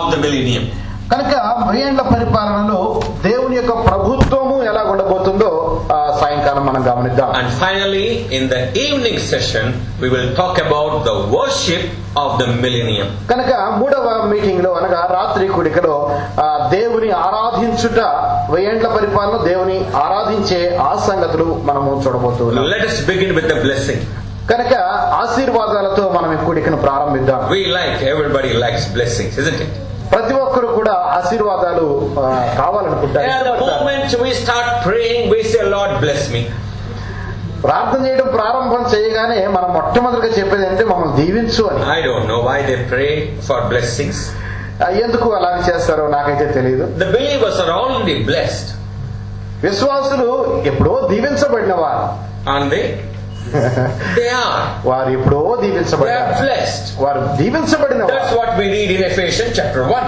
of the millennium. కనుక వెయ్యేండ్ల పరిపాలనలో దేవుని యొక్క ప్రభుత్వము ఎలా ఉండబోతుందో సాయంకాలం మనం గమనిద్దాం. And finally, in the evening session, we will talk about the worship of the millennium. కనుక మూడవ మీటింగ్ లో అనగా రాత్రి కూడికలో దేవుని ఆరాధించుట, వెయ్యేండ్ల పరిపాలన దేవుని ఆరాధించే ఆ సంగతులు మనము చూడబోతున్నాం. Let us begin with the blessing. కనుక ఆశీర్వాదాలతో మనం ఈ కూడికను ప్రారంభిద్దాం. Everybody likes blessings, isn't it? ప్రతి ఒక్కరు కూడా ఆశీర్వాదాలు కావాలనుకుంటారు. The moment we start praying, we say, Lord bless me. ప్రార్థన చేయడం ప్రారంభం చేయగానే మనం మొట్టమొదటిగా చెప్పేది అంటే మమ్మల్ని దీవించు అని. I don't know why they pray for blessings. ఎందుకు అలాగ చేస్తారో నాకైతే తెలియదు. The believers are already blessed. విశ్వాసులు ఎప్పుడో దీవించబడిన వారు. Aren't they? They are. వారు ఎప్పుడో దీవించబడ్డారు. They are blessed. వారు దీవించబడిన వారు. That's what we read in Ephesians chapter 1.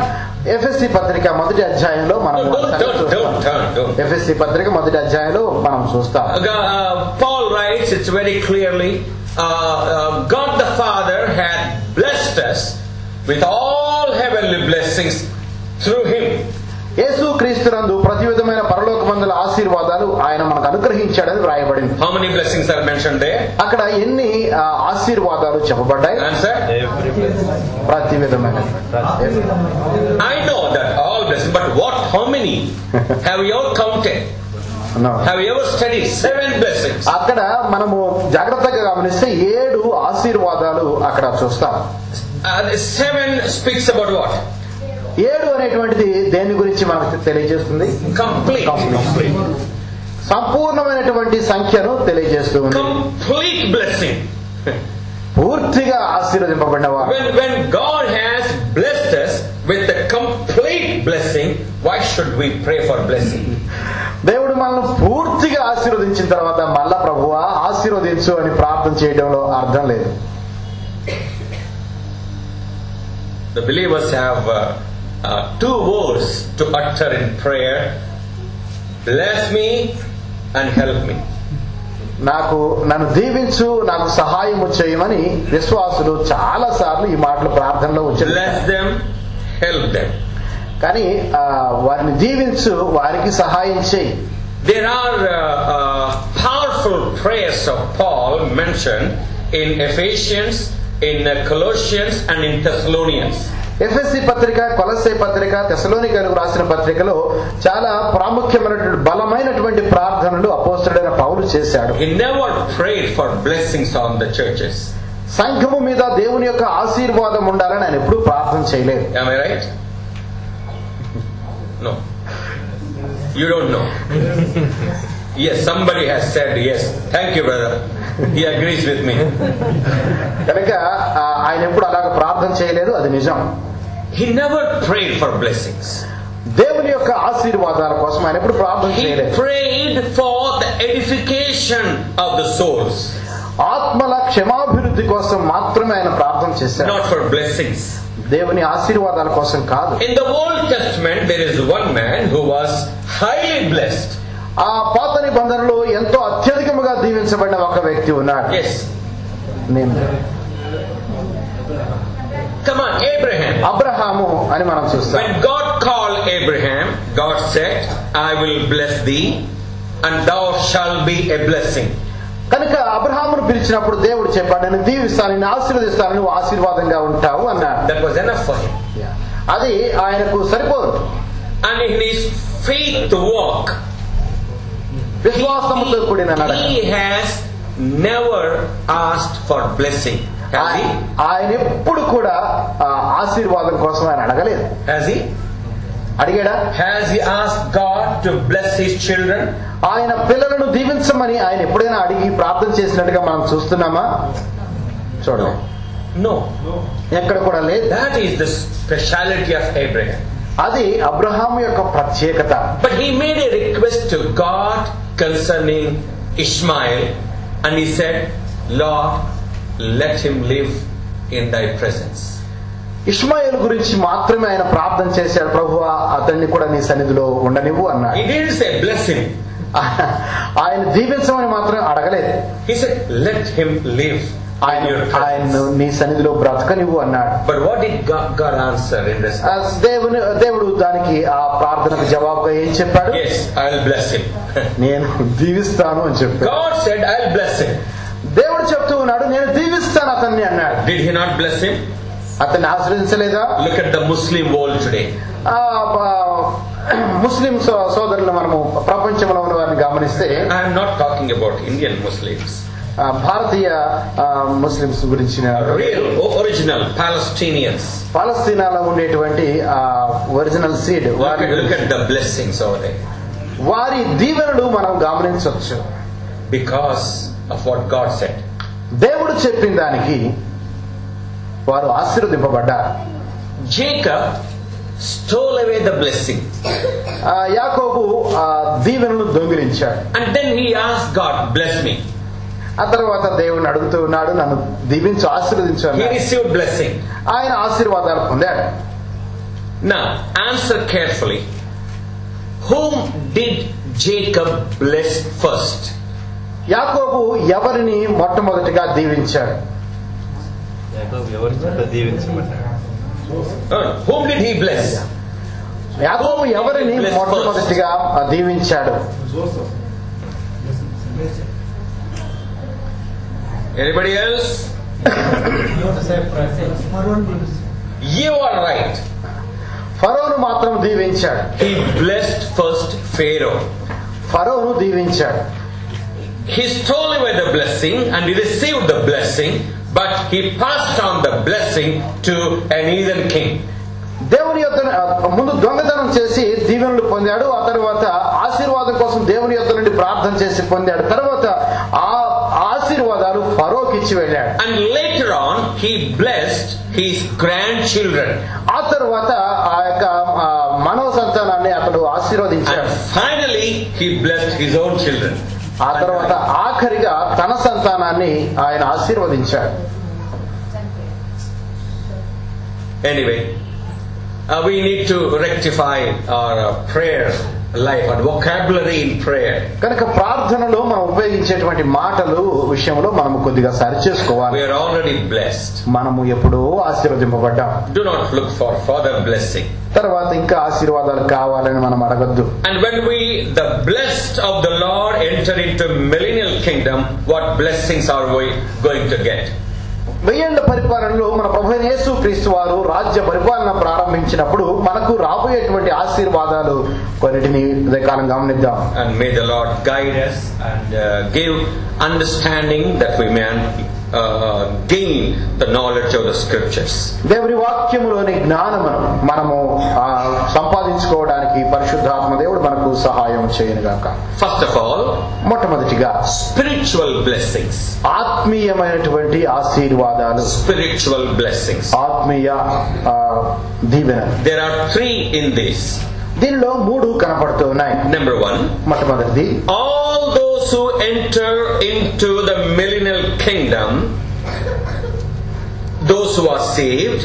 ఎఫెసీ పత్రిక మొదటి అధ్యాయంలో మనం ఎఫెసీ పత్రిక మొదటి అధ్యాయంలో మనం చూస్తాం. Paul writes, it's very clearly, God the Father had blessed us with all heavenly blessings through Him. యేసు క్రీస్తునందు ప్రతి విధమైన పరలోకమందుల ఆశీర్వాదాలు ఆయన మనకు అనుగ్రహించాడని వ్రాయబడింది. How many blessings are mentioned there? అక్కడ ఎన్ని ఆశీర్వాదాలు చెప్పబడ్డాయి? Answer? ప్రతి విధమైన. I know that all blessings, but how many? Have you all counted? No. Have you ever studied 7 blessings? అక్కడ మనము జాగ్రత్తగా గమనిస్తే 7 ఆశీర్వాదాలు అక్కడ చూస్తాం. 7 speaks about what? 7 అనేటువంటిది దేని గురించి మనకు తెలియజేస్తుంది? Complete. సంపూర్ణమైనటువంటి సంఖ్యను తెలియజేస్తుంది. Complete blessing. పూర్తిగా ఆశీర్వదింపబడినవారు. When God has blessed us with the complete blessing, why should we pray for blessing? దేవుడు మనల్ని పూర్తిగా ఆశీర్వదించిన తర్వాత మళ్ళా ప్రభువా ఆశీర్వదించు అని ప్రార్థన చేయడంలో అర్థం లేదు. The believers have 2 words to utter in prayer: bless me and help me. నన్ను దీవించు, నాకు సహాయము చేయమని విశ్వాసులు చాలా సార్లు ఈ మాటలు ప్రార్థనలో ఉచ్చరించారు. Bless them, help them. కానీ వారిని దీవించు, వారికి సహాయం చేయి. There are powerful prayers of Paul mentioned in Ephesians, in Colossians and in Thessalonians. ఎఫెసీ పత్రిక, కొలస్సే పత్రిక, తెస్సలోనికైలకు రాసిన పత్రికలో చాలా ప్రాముఖ్యమైనటువంటి బలమైనటువంటి ప్రార్థనలు అపోస్తలుడైన పౌలు చేశాడు. He never prayed for blessings on the churches. సంఘము మీద దేవుని యొక్క ఆశీర్వాదం ఉండాలని ఆయన ఎప్పుడూ ప్రార్థన చేయలేదు. Am I right? No. You don't know. Yes, somebody has said yes. Thank you, brother. He agrees with me. కనుక ఆయన ఎప్పుడు అలాగ ప్రార్థన చేయలేదు, అది నిజం. He never prayed for blessings. దేవుని యొక్క ఆశీర్వాదాల కోసం ఆయన ఎప్పుడు ప్రార్థన చేయలేదు. He prayed for the edification of the souls. ఆత్మల క్షమాభివృద్ధి కోసం మాత్రమే ఆయన ప్రార్థన చేశారు. Not for blessings. దేవుని ఆశీర్వాదాల కోసం కాదు. In the Old Testament there is one man who was highly blessed. ఆ పాత నిబంధనలో ఎంతో అత్యధికముగా దీవించబడిన ఒక వ్యక్తి ఉన్నాడు. Yes. Come on, Abraham. Abraham అని మనం చూస్తాం. When God called Abraham, God said, I will bless thee and thou shalt be a blessing. కనుక అబ్రహామును పిలిచినప్పుడు దేవుడు చెప్పాడు, నేను దీవిస్తాను, నేను ఆశీర్వదిస్తాను, నువ్వు ఆశీర్వాదంగా ఉంటావు అన్నాడు. That was enough for him. అది ఆయనకు సరిపోదు. And in his faith walk, విశ్వాసముతో కూడిన నడక, he has never asked for blessing. ఆయన ఎప్పుడు కూడా ఆశీర్వాదం కోసం ఆయన అడగలేదు. Has he? అడిగాడా? Has he asked God to bless his children? ఆయన పిల్లలను దీవించమని ఆయన ఎప్పుడైనా అడిగి ప్రార్థన చేసినట్టుగా మనం చూస్తున్నామా? చూడండి. No. ఎక్కడ కూడా లేదు. That is the speciality of Abraham. అది అబ్రహాము యొక్క ప్రత్యేకత. But he made a request to God concerning Ishmael, and he said, Lord, let him live in thy presence. ఇష్మాయేలు గురించి మాత్రమే ఆయన ప్రార్థన చేశాడు, ప్రభువా అతన్ని కూడా నీ సన్నిధిలో ఉండనివ్వు అన్నాడు. He didn't say bless him. ఆయన దీవించమని మాత్రం అడగలేదు. He said let him live ఆయన నీ సన్నిధిలో బ్రతకనివ్వు అన్నాడు. But what did God answer in this? దేవుడు దానికి ఆ ప్రార్థనకు జవాబుగా ఏం చెప్పాడు? Yes, I'll bless him. నేను దీవిస్తాను అని చెప్పాడు. God said, I'll bless him. దేవుడు చెప్తూ ఉన్నాడు, నేను దీవిస్తాను అతన్ని అన్నాడు. Did he not bless him? అతన్ని ఆశ్రయించలేదా? Look at the Muslim world today. ముస్లిం సోదరులు మనము ప్రపంచంలో ఉన్న వారిని గమనిస్తే, I am not talking about Indian Muslims. Bharatiya Muslims గురించి, real original Palestinians. పాలస్తీనాలో ఉండేటువంటి original seed. Look at the blessings over there. వారి దీవెనలు మనం గమనించవచ్చు. Because of what God said. దేవుడు చెప్పిన దానికి వారు ఆశీర్వదింపబడ్డారు. Jacob stole away the blessing. యాకోబు దీవెనను దొంగిలించాడు. And then he asked God, bless me. ఆ తర్వాత దేవుని అడుగుతూ ఉన్నాడు, నన్ను దీవించు, ఆశీర్వదించు. He received blessing. ఆయన ఆశీర్వాదాలు పొందాడు. Now answer carefully. Whom did Jacob bless first? యాకోబు ఎవరిని మొట్టమొదటిగా దీవించాడు? Whom did he bless? యాకోబు ఎవరిని మొట్టమొదటిగా దీవించాడు? Anybody else? You are right. ఫరోను మాత్రం దీవించాడు. He blessed first Pharaoh. ఫరోను దీవించాడు. He stole away the blessing and he received the blessing, but he passed on the blessing to an heathen king. దేవుని యొద్ద ముందు దొంగతనం చేసి దీవెనలు పొందాడు. ఆ తర్వాత ఆశీర్వాదం కోసం దేవుని యొద్ద నుండి ప్రార్థన చేసి పొందాడు. తర్వాత ఆ ఆశీర్వాదాలు ఫరోకి ఇచ్చి వెళ్ళాడు. And later on he blessed his grandchildren. ఆ తర్వాత ఆ యొక్క మనవ సంతానాన్ని అతడు ఆశీర్వదించాడు. And finally he blessed his own children. ఆ తర్వాత ఆఖరిగా తన సంతానాన్ని ఆయన ఆశీర్వదించాడు. Anyway, we need to rectify our prayer life and vocabulary in prayer. కనుక ప్రార్థనలో మనం ఉపయోగించేటువంటి మాటలు విషయంలో మనం కొద్దిగా సరి చేసుకోవాలి. We are already blessed. మనము ఎప్పుడో ఆశీర్వదింపబడ్డాం. Do not look for further blessing. తర్వాత ఇంకా ఆశీర్వాదాలు కావాలని మనం అడగద్దు. And when the blessed of the Lord enter into millennial kingdom, what blessings are we going to get? వెయ్యేళ్ల పరిపాలనలో మన ప్రభువైన యేసుక్రీస్తు వారు రాజ్య పరిపాలన ప్రారంభించినప్పుడు మనకు రాబోయేటువంటి ఆశీర్వాదాలు కొన్నిటిని ఉదయకాలం గమనిద్దాం. And may the Lord guide us and give understanding that we may gain the knowledge of the scriptures. దేవుని వాక్యములోని జ్ఞానమును మనము సంపాదించుకోవడానికి పరిశుద్ధాత్మ దేవుడు మనకు సహాయం చేయనుగాక. First of all, మొట్టమొదటిగా spiritual blessings. ఆత్మీయమైనటువంటి ఆశీర్వాదాలు. Spiritual blessings. ఆత్మీయ దీవెన. There are 3 in this. దీనిలో 3 కనపడుతూ ఉన్నాయి. Number 1, మొట్టమొదటిది, all those who enter into the millennial kingdom, those who are saved,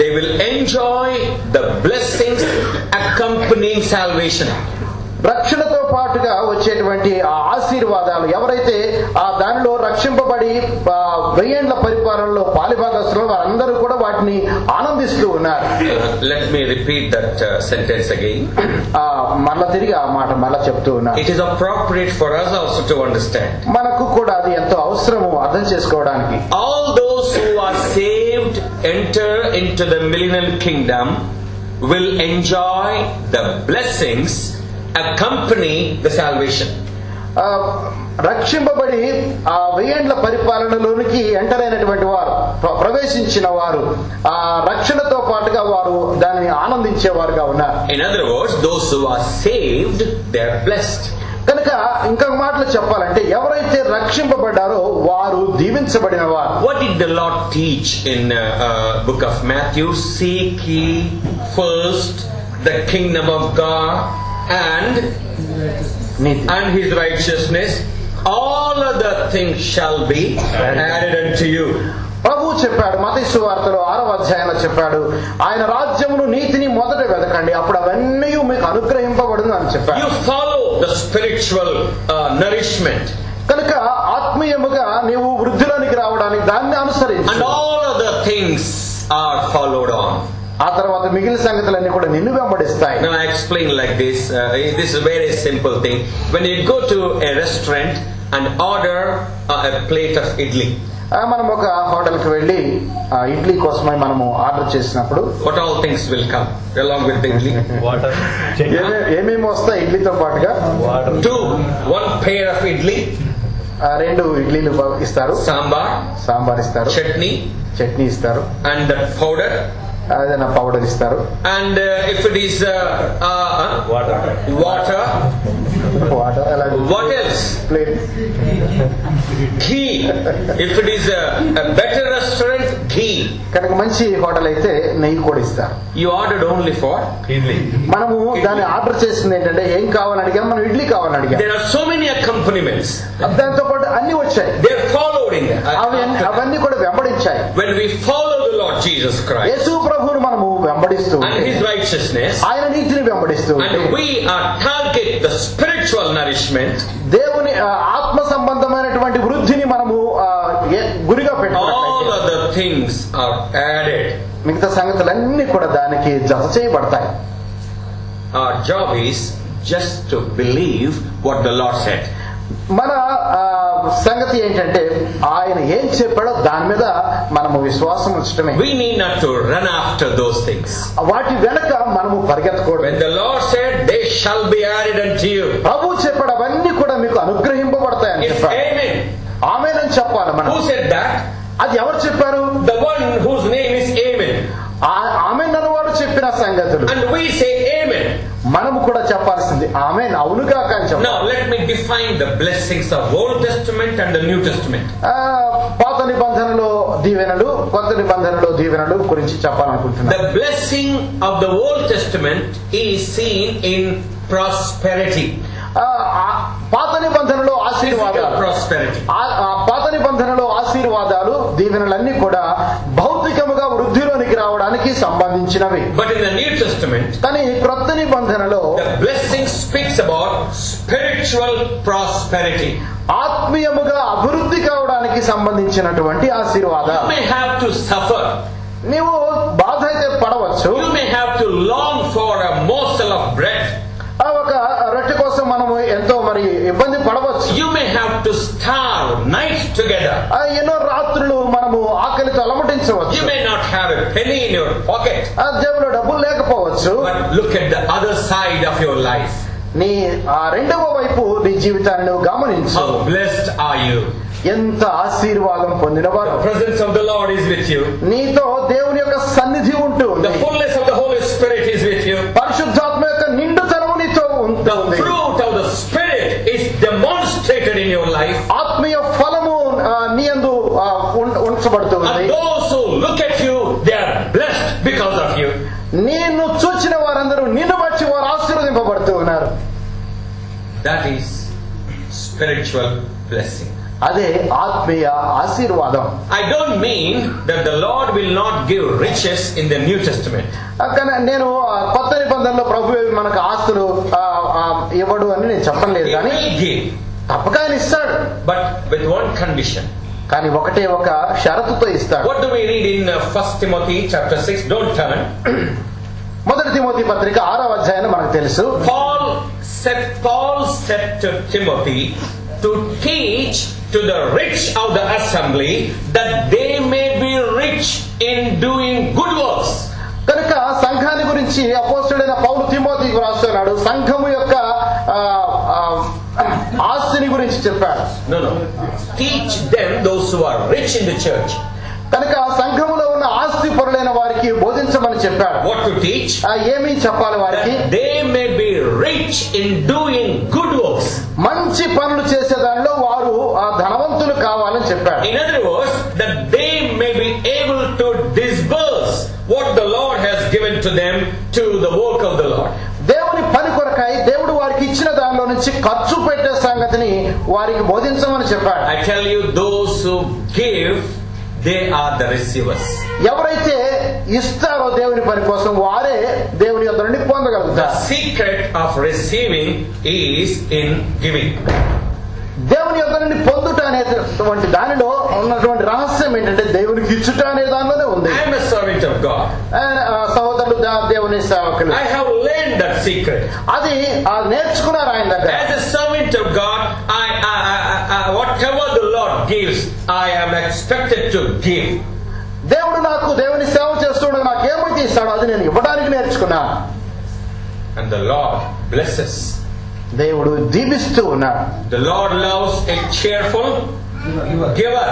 they will enjoy the blessings accompanying salvation. రక్షణతో పాటుగా వచ్చేటువంటి ఆ ఆశీర్వాదాలు ఎవరైతే దానిలో రక్షింపబడి వెయ్యేండ్ల పరిపాలనలో పాలిభాగస్తులు వారందరూ కూడా వాటిని ఆనందిస్తూ ఉన్నారు. Let me repeat that sentence again. మళ్ళా తిరిగి ఆ మాట మళ్ళా చెప్తూ ఉన్నారు. It is appropriate for us also to understand. మనకు కూడా అది ఎంతో అవసరము అర్థం చేసుకోవడానికి. All those who are saved enter into the millennial kingdom will enjoy the blessings accompany the salvation. రక్షింపబడి ఆ వెయ్యేండ్ల పరిపాలనలోనికి ఎంటర్ అయినటువంటి వారు, ప్రవేశించిన వారు ఆ రక్షణతో పాటుగా వారు దానిని ఆనందించేవారుగా ఉన్నారు. In other words, those who are saved, they are blessed. కనుక ఇంకొక మాటలు చెప్పాలంటే ఎవరైతే రక్షింపబడ్డారో వారు దీవించబడిన వారు. What did the Lord teach in book of Matthew? Seek ye first the kingdom of God and his righteousness, all other things shall be added unto you. ప్రభు చెప్పాడు మత్తయి సువార్తలో 6వ అధ్యాయంలో చెప్పాడు, ఆయన రాజ్యమును నీతిని మొదట వెతకండి, అప్పుడు అవన్నీ మీకు అనుగ్రహింపబడును అని చెప్పాడు. You follow the spiritual nourishment. కనుక ఆత్మీయముగా నీవు వృద్ధిలోనికి రావడానికి దాన్ని అనుసరించి and all other things are followed on. ఆ తర్వాత మిగిలిన సంగతులన్నీ కూడా నిన్ను వెంబడిస్తాయి. Now I explain like this. This is a very simple thing. When you go to a restaurant and order a plate of idli, మనం ఒక హోటల్ కి వెళ్ళి ఇడ్లీ కోసమై మనము ఆర్డర్ చేసినప్పుడు what all things will come along with the idli? Water. ఏమేమి వస్తాయి ఇడ్లీతో పాటుగా? One pair of idli, 2 ఇడ్లీలు ఇస్తారు, సాంబార్ ఇస్తారు, చట్నీ ఇస్తారు, and that powder, ఏదైనా పౌడర్ ఇస్తారు, and if it is water, what else? Plate, Ghee. If it is a better restaurant, ghee. కనుక మంచి హోటల్ అయితే నెయ్యి కూడా ఇస్తారు. You ordered only for idli. మనము దాన్ని ఆర్డర్ చేసింది ఏంటంటే ఏం కావాలని అడిగాం, మనం ఇడ్లీ కావాలని అడిగాం. There are so many accompaniments. దాంతో పాటు అన్ని వచ్చాయి, They are followed in అవన్నీ కూడా వెంబడించాయి. when we follow the Lord Jesus Christ యేసు ప్రభువును మనము వెంబడిస్తూ and His righteousness, ఆయన నీతిని వెంబడిస్తూ and we target the spiritual nourishment, దేవుని ఆత్మ సంబంధమైనటువంటి వృద్ధిని మనము గురిగా all పెట్టుకోవాలి. other things are added. మిగతా సంగతులన్నీ కూడా దానికి జత చేయబడతాయి. Our job is just to believe what the Lord said. మన సంగతి ఏంటంటే ఆయన ఏం చెప్పాడో దాని మీద మనము విశ్వాసం ఉంచడమే. We need not to run after those things. వాటి వెనక మనము పరిగెత్తకూడదు. When the Lord said, they shall be added unto you. ప్రభు చెప్పాడు అవన్నీ కూడా మీకు అనుగ్రహింపబడతాయని It's చెప్పాడు. amen. ఆమేనని చెప్పాలి మనం. Who said that? అది ఎవరు చెప్పారు? The one whose name is Amen. ఆమేన్ అన్నవాడు చెప్పిన సంగతులు. And we say amen. మనము కూడా చెప్పాల్సింది ఆమేన్, అవునుగా కానీ చెప్పాలి. Now let me define the blessings of Old Testament and the New Testament. పాత నిబంధనలో దీవెనలు, కొత్త నిబంధనలో దీవెనలు గురించి చెప్పాలనుకుంటున్నాను. The blessing of the Old Testament is seen in prosperity. పాత నిబంధనలో ఆశీర్వాదాలు, పాత నిబంధనలో ఆశీర్వాదాలు దీవెనలన్నీ కూడా భౌతికముగా వృద్ధిలోనికి రావడానికి సంబంధించినవి. But in the New Testament, కానీ క్రొత్త నిబంధనలో the blessing speaks about spiritual prosperity. ఆత్మీయముగా అభివృద్ధి కావడానికి సంబంధించినటువంటి ఆశీర్వాదాలు. You may have to suffer. నీవు బాధ అయితే పడవచ్చు. You may have to long for a morsel of bread. ఒక రొట్టె కోసం మనము ఎంతో మరి ఇబ్బంది పడవచ్చు. You may have to starve nights together. ఎన్నో రాత్రులు మనము ఆకలితో అలమటించవచ్చు. You may not have a penny in your pocket. జేబులో డబ్బులు లేకపోవచ్చు. But look at the other side of your life. నీ రెండవ వైపు నీ జీవితాన్ని నువ్వు గమనించు. How blessed are you? ఎంత ఆశీర్వాదం పొందినవారు. The presence of the Lord is with you. నీతో దేవుని యొక్క సన్నిధి ఉంటుంది. The fullness of the Holy Spirit is with you. పరిశుద్ధాత్మ యొక్క నిండుతనము నీతో ఉంటుంది. The fruit of the Spirit is demonstrated in your life. ఆత్మీయ ఫలము నీ యందు ఉంచబడుతుంది. And those who look at you, they are blessed because of you. నిన్ను చూచిన వారందరూ నిన్ను బట్టి వారు ఆశీర్వదింపబడుతూ ఉన్నారు. That is spiritual blessing. అదే ఆత్మీయ ఆశీర్వాదం. I don't mean that the Lord will not give riches in the New Testament. కానీ నేను కొత్త నిబంధనలో ప్రభువు మనకు ఆస్తులు ఇవ్వడు అని నేను చెప్పలేదు. కానీ తప్పక ఆయన ఇస్తాడు. But with one condition. కానీ ఒకటే ఒక షరతుతో ఇస్తాడు. What do we read in 1 Timothy chapter 6? Don't turn. మొదటి తిమోతి పత్రిక 6వ అధ్యాయం మనకు తెలుసు. Paul said to Timothy to teach to the rich of the assembly that they may be rich in doing good works. కనుక సంఘాన్ని గురించి అపోస్తలుడైన పౌలు తిమోతికి రాస్తున్నాడు. సంఘము యొక్క ఆస్తిని గురించి చెప్పాడు. No. Teach them, those who are rich in the church. కనుక సంఘములో ఉన్న ఆస్తి పరులైన వారికి బోధించమని చెప్పాడు. What to teach? ఏమి చెప్పాలి వారికి? That they may be rich in doing good works. మంచి పనులు చేసే దానిలో వారు ధనవంతులు కావాలని చెప్పాడు. In other words, that they may be able to disburse what the Lord has given to them to the work of the Lord. దేవుని పని కొరకై దేవుడు వారికి ఇచ్చిన దానిలో నుంచి ఖర్చు పెట్టే సంగతిని వారికి బోధించమని చెప్పాడు. I tell you, those who give, they are the receivers. ఎవరైతే ఇస్తారో దేవుని పని కోసం వారే దేవుని యొద్ద నుండి పొందగలుగుతారు. The secret of receiving is in giving. దేవుని యొద్ద నుండి పొందుట అనేటువంటి దానిలో ఉన్నటువంటి రహస్యం ఏంటంటే దేవునికి ఇచ్చుట అనే దానిలోనే ఉంది. I am a servant of God. సహోదరులు దేవుని సేవకులు. I have learned that secret. అది నేర్చుకున్నారు ఆయన దగ్గర. As a servant of God, whatever the Lord gives, I am expected to give. దేవుడు నాకు దేవుని సేవ చేస్తుండగా నాకు ఏమైతే ఇస్తాడో అది నేను ఇవ్వడానికి నేర్చుకున్నా. And the Lord blesses. దేవుడు దీవిస్తూ ఉన్నాడు. The Lord loves a cheerful giver.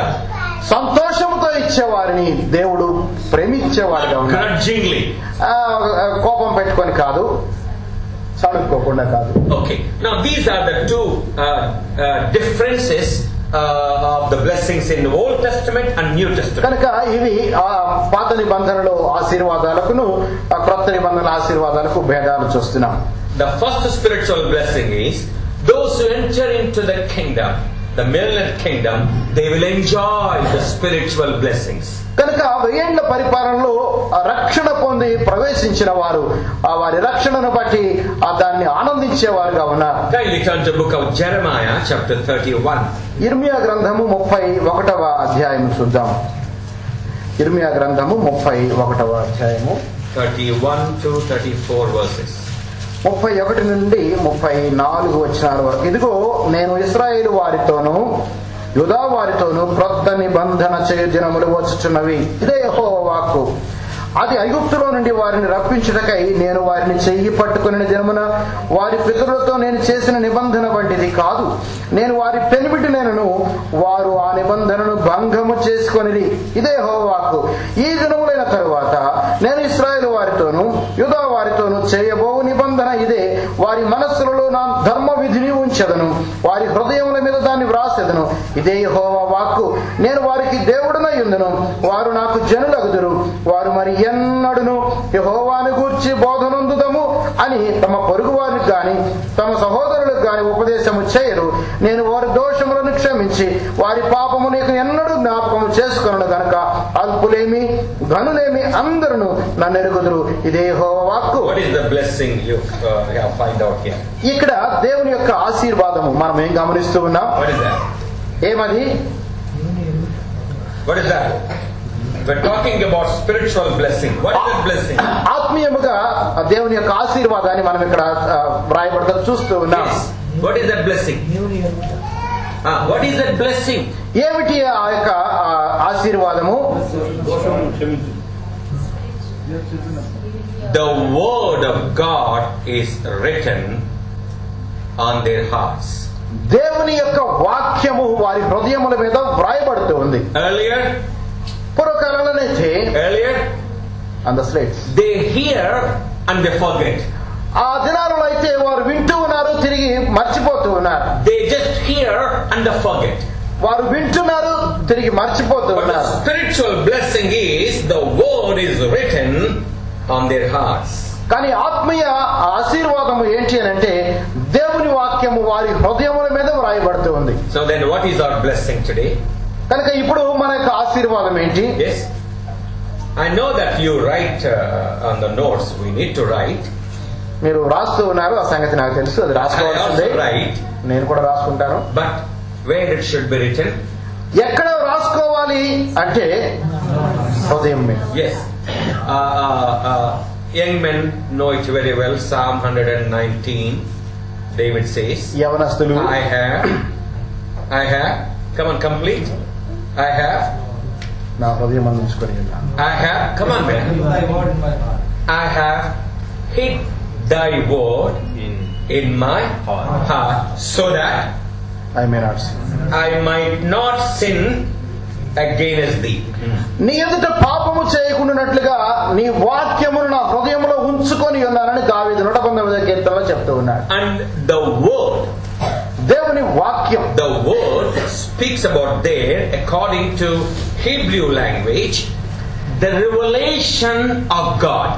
సంతోషంతో ఇచ్చేవారిని దేవుడు ప్రేమించేవాడుగా ఉన్నాడు. Grudgingly. కోపం పెట్టుకొని కాదు, సడుక్కోకుండా కాదు. Okay. Now these are the two differences of the blessings in the Old Testament and New Testament. కనుక ఇవి పాత నిబంధనలో ఆశీర్వాదాలకును క్రొత్త నిబంధనల ఆశీర్వాదాలకు భేదాలు చూస్తున్నాం. The first spiritual blessing is those who enter into the kingdom, the millennial kingdom, they will enjoy the spiritual blessings. కనుక 1000 ఏళ్ల పరిపాలనలో రక్షణ పొంది ప్రవేశించిన వారు వారి రక్షణను బట్టి దాన్ని ఆనందించేవారుగా ఉన్నారు. Kindly turn to the book of Jeremiah chapter 31. ఇర్మియా గ్రంథము 31వ అధ్యాయం చూద్దాం. ఇర్మియా గ్రంథము 31వ అధ్యాయము 31 to 34 verses. 31 నుండి 34 వచనాల వరకు. ఇదిగో నేను ఇశ్రాయేలు వారితోనూ యూదా వారితోనూ క్రొత్త నిబంధన చేయు దినములు వచ్చుచున్నవి. ఇదే యెహోవా వాక్కు. అది ఐగుప్తులో నుండి వారిని రప్పించుటకై నేను వారిని చెయ్యి పట్టుకుని దినమున వారి పితరులతో నేను చేసిన నిబంధన వంటిది కాదు. నేను వారి పెనిమిటినను వారు ఆ నిబంధనను భంగము చేసుకొనిది. ఇదే యెహోవా వాక్కు. ఈ దినములైన తరువాత నేను ఇశ్రాయేలు వారితోనూ యూదా వారితోనూ చేయబోవు నిబంధన ఇదే. వారి మనస్సులలో నా ధర్మ విధిని ఉంచెదను, వారి హృదయముల మీద దాన్ని వ్రాసెదను. ఇదే యెహోవా వాక్కు. నేను వారికి దేవుడనై ఉందును, వారు నాకు జనులగుదురు. వారు మరి ఎన్నడును యెహోవాను గూర్చి బోధనొందుదము అని తమ పొరుగు వారికి గాని తమ సహోదరులకు గాని ఉపదేశము చేయరు. నేను వారి దోషములను క్షమించి వారి పాపమును ఎన్నడూ జ్ఞాపకము చేసుకొనను గనుక అల్పులేమి ఘనులేమి అందరూ నన్ను ఎరుగుదురు. ఇదే యెహోవా వాక్కు. What is the blessing you find out here? ఇక్కడ దేవుని యొక్క ఆశీర్వాదము మనం ఏం గమనిస్తూ ఉన్నాం? What is that? ఏమది? What is that? We're talking about spiritual blessing. What is that blessing? ఆత్మీయముగా దేవుని యొక్క ఆశీర్వాదాన్ని మనం ఇక్కడ వ్రాయబడతా చూస్తూ ఉన్నాం. Yes. What is that blessing? What is that blessing? ఏమిటి ఆ యొక్క ఆశీర్వాదము? The word of God is written on their hearts. దేవుని యొక్క వాక్యము వారి హృదయముల మీద వ్రాయబడుతూ ఉంది. Earlier on the slates. They hear and they forget. ఆ దినాలలో అయితే వారు వింటూ ఉన్నారు, తిరిగి మర్చిపోతూ ఉన్నారు. They just hear and they forget. వారు వింటున్నారు, తిరిగి మర్చిపోతూ ఉన్నారు. But the spiritual blessing is the word is written on their hearts. కానీ ఆత్మీయ ఆశీర్వాదము ఏంటి అని అంటే దేవుని వాక్యము వారి హృదయముల మీద వ్రాయబడుతూ ఉంది. So then what is our blessing today? కనుక ఇప్పుడు మన యొక్క ఆశీర్వాదం ఏంటి? Yes, I know that you write on the notes. We need to write. మీరు రాస్తూ ఉన్నారు, ఆ సంగతి నాకు తెలుసు. అది రాసుకోవాల్సిందే. నేను కూడా రాసుకుంటాను. But where it should be written? ఎక్కడ రాసుకోవాలి అంటే హృదయం మీద. Yes. Young men know it very well. Psalm 119. David says, యవనస్తులు, I have. Come on, complete. I have. నా హృదయం అందించుకొని ఉన్నాను. I have. Come on, man. I have hid thy word in my heart so that I may not sin. I might not sin against thee. నీ ఎదుట పాపము చేయకుండానట్లుగా నీ వాక్యమును నా హృదయంలో ఉంచుకొని ఉన్నానని దావీదు 119వ కీర్తనలో చెప్తూ ఉన్నాడు. And the word, దేవుని వాక్యం, the word speaks about there, according to Hebrew language, the revelation of God.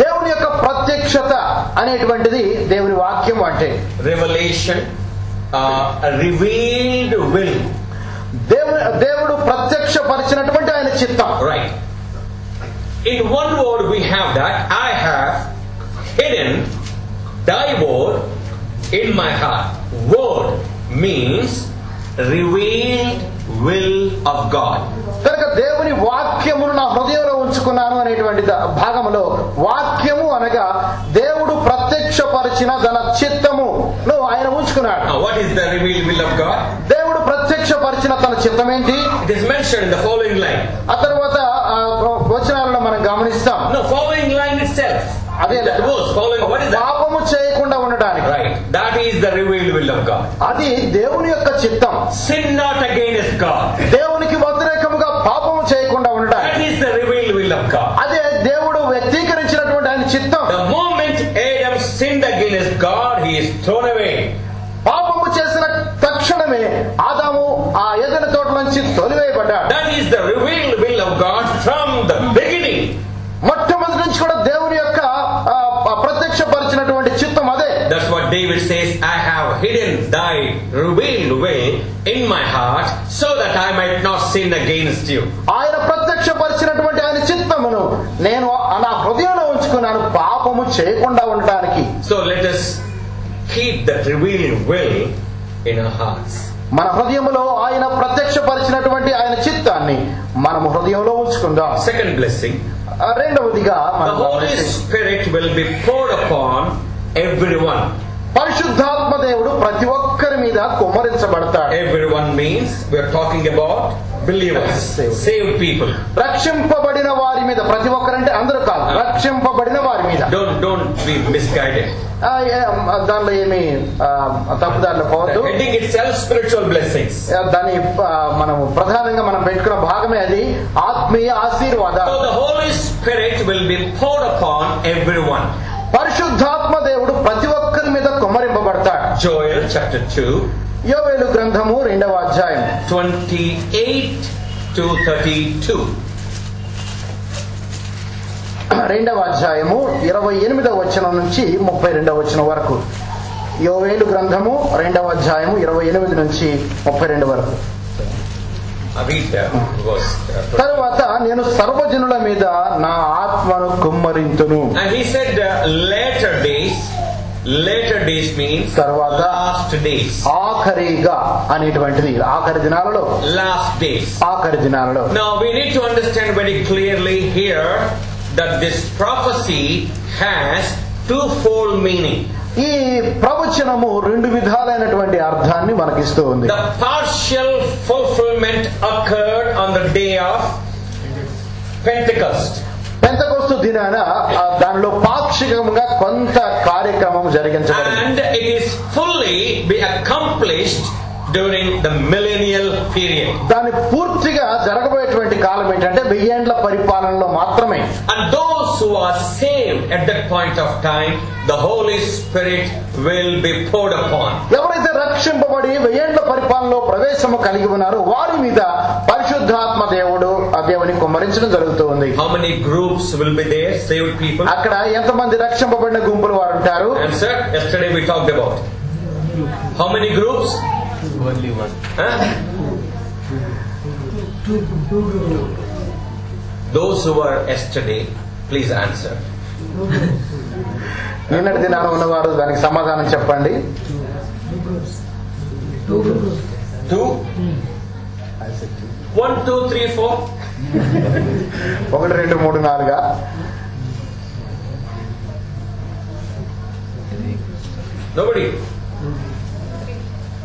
దేవుని యొక్క ప్రత్యక్షత అనేటువంటిది దేవుని వాక్యం అంటే. Revelation, revealed will. దేవుడు ప్రత్యక్షపరిచినటువంటి ఆయన చిత్తం. Right. In one word we have that I have hidden thy word in my heart. Word means revealed will of God. కనుక దేవుని వాక్యమును నా హృదయంలో ఉంచుకున్నాను అనేటువంటి భాగంలో వాక్యము అనగా దేవుడు ప్రత్యక్షపరిచిన తన చిత్తమును ఆయన ఉంచుకున్నాడు. What is the revealed will of God? దేవుడు ప్రత్యక్షపరిచిన తన చిత్తం ఏంటి? It is mentioned in the following line. ఆ తర్వాత వచనాలను మనం గమనిస్తాం. No, following line itself. అదే following. What is that? పాపము చేయకుండా ఉండడానికి. Right. That is the revealed will of God. అది దేవుని యొక్క చిత్తం. Sin not against God. దేవునికి వ్యతిరేకముగా పాపము చేయకుండా ఉండడానికి. That is the revealed will of God. అదే దేవుడు వ్యక్తీకరించినటువంటి ఆయన చిత్తం. The moment Adam sinned against God, he is thrown away. పాపము చేసిన తక్షణమే ఆదాము ఆ ఏదెను తోట నుంచి తొలివేయబడ్డాడు. That is the revealed will of God from the beginning. మొట్టమొదటి నుంచి కూడా దేవుని యొక్క ప్రత్యక్షపరిచినటువంటి చిత్తం అదే. That's what David says, I have hidden thy revealed will in my heart so that I might not sin against you. ఆయన ప్రత్యక్షపరిచినటువంటి ఆయన చిత్తమును నేను నా హృదయంలో ఉంచుకున్నాను పాపము చేయకుండా ఉండడానికి. So let us keep that revealed will in our hearts. మన హృదయంలో ఆయన ప్రత్యక్షపరిచినటువంటి ఆయన చిత్తాన్ని మనము హృదయంలో ఉంచుకుందాం. Second blessing, రెండవదిగా the Holy Spirit will be poured upon everyone. పరిశుద్ధాత్మ దేవుడు ప్రతి ఒక్కరి మీద కుమ్మరించబడతాడు. Everyone means we are talking about believers, saved people. రక్షింపబడిన వారి మీద, ప్రతి ఒక్కరంటే అందరూ కాదు, రక్షింపబడిన వారి మీద. Don't be misguided. దానిలో ఏమి తప్పుదారులు పోవద్దు. Heading itself spiritual blessings. దాని మనము ప్రధానంగా మనం పెట్టుకున్న భాగమే అది ఆత్మీయ ఆశీర్వాదం. So the Holy Spirit will be poured upon everyone. పరిశుద్ధాత్మ దేవుడు ప్రతి ఒక్కరి మీద కుమ్మరింపబడతాడు. Joel chapter 2, యోవేలు గ్రంథము 2వ అధ్యాయం 28 to 32. 2వ అధ్యాయము 28వ వచనం నుంచి 32వ వచనం వరకు. యోవేలు గ్రంథము 2వ అధ్యాయము 28 నుంచి 32 వరకు. తరువాత నేను సర్వజనుల మీద నా ఆత్మను కుమ్మరింతును. And he said later days means తర్వాత last days. ఆఖరిగా అనేటువంటిది ఆఖరి దినాలలో. Last days. ఆఖరి దినాలలో. Now we need to understand very clearly here that this prophecy has twofold meaning. ఈ ప్రవచనము రెండు విధాలైనటువంటి అర్థాన్ని మనకిస్తూ ఉంది. The partial fulfillment occurred on the day of Pentecost. Pentecost దినాన దానిలో పాక్షికంగా కొంత కార్యక్రమం జరిగించబడింది. And it is fully be accomplished during the millennial period. దాని పూర్తిగా జరగబోయేటువంటి కాలం ఏంటంటే 1000 ఏండ్ల పరిపాలనలో మాత్రమే. And those who are saved at that point of time, the Holy Spirit will be poured upon. ఎవరైతే రక్షింపబడి 1000 ఏండ్ల పరిపాలనలో ప్రవేశము కలిగి ఉన్నారో వారి మీద పరిశుద్ధాత్మ దేవుడు దేవుని కుమ్మరించడం జరుగుతుంది. How many groups will be there, saved people? అక్కడ ఎంతమంది రక్షింపబడిన గుంపులు వారు ఉంటారు? Answer, yesterday we talked about. How many groups? Only one. Two groups. Those who were yesterday, please answer. నిన్నటి దినాన ఉన్నవారు దానికి సమాధానం చెప్పండి. Two? 1, 2, 3, 4. 1, 2, 3, 4. Nobody?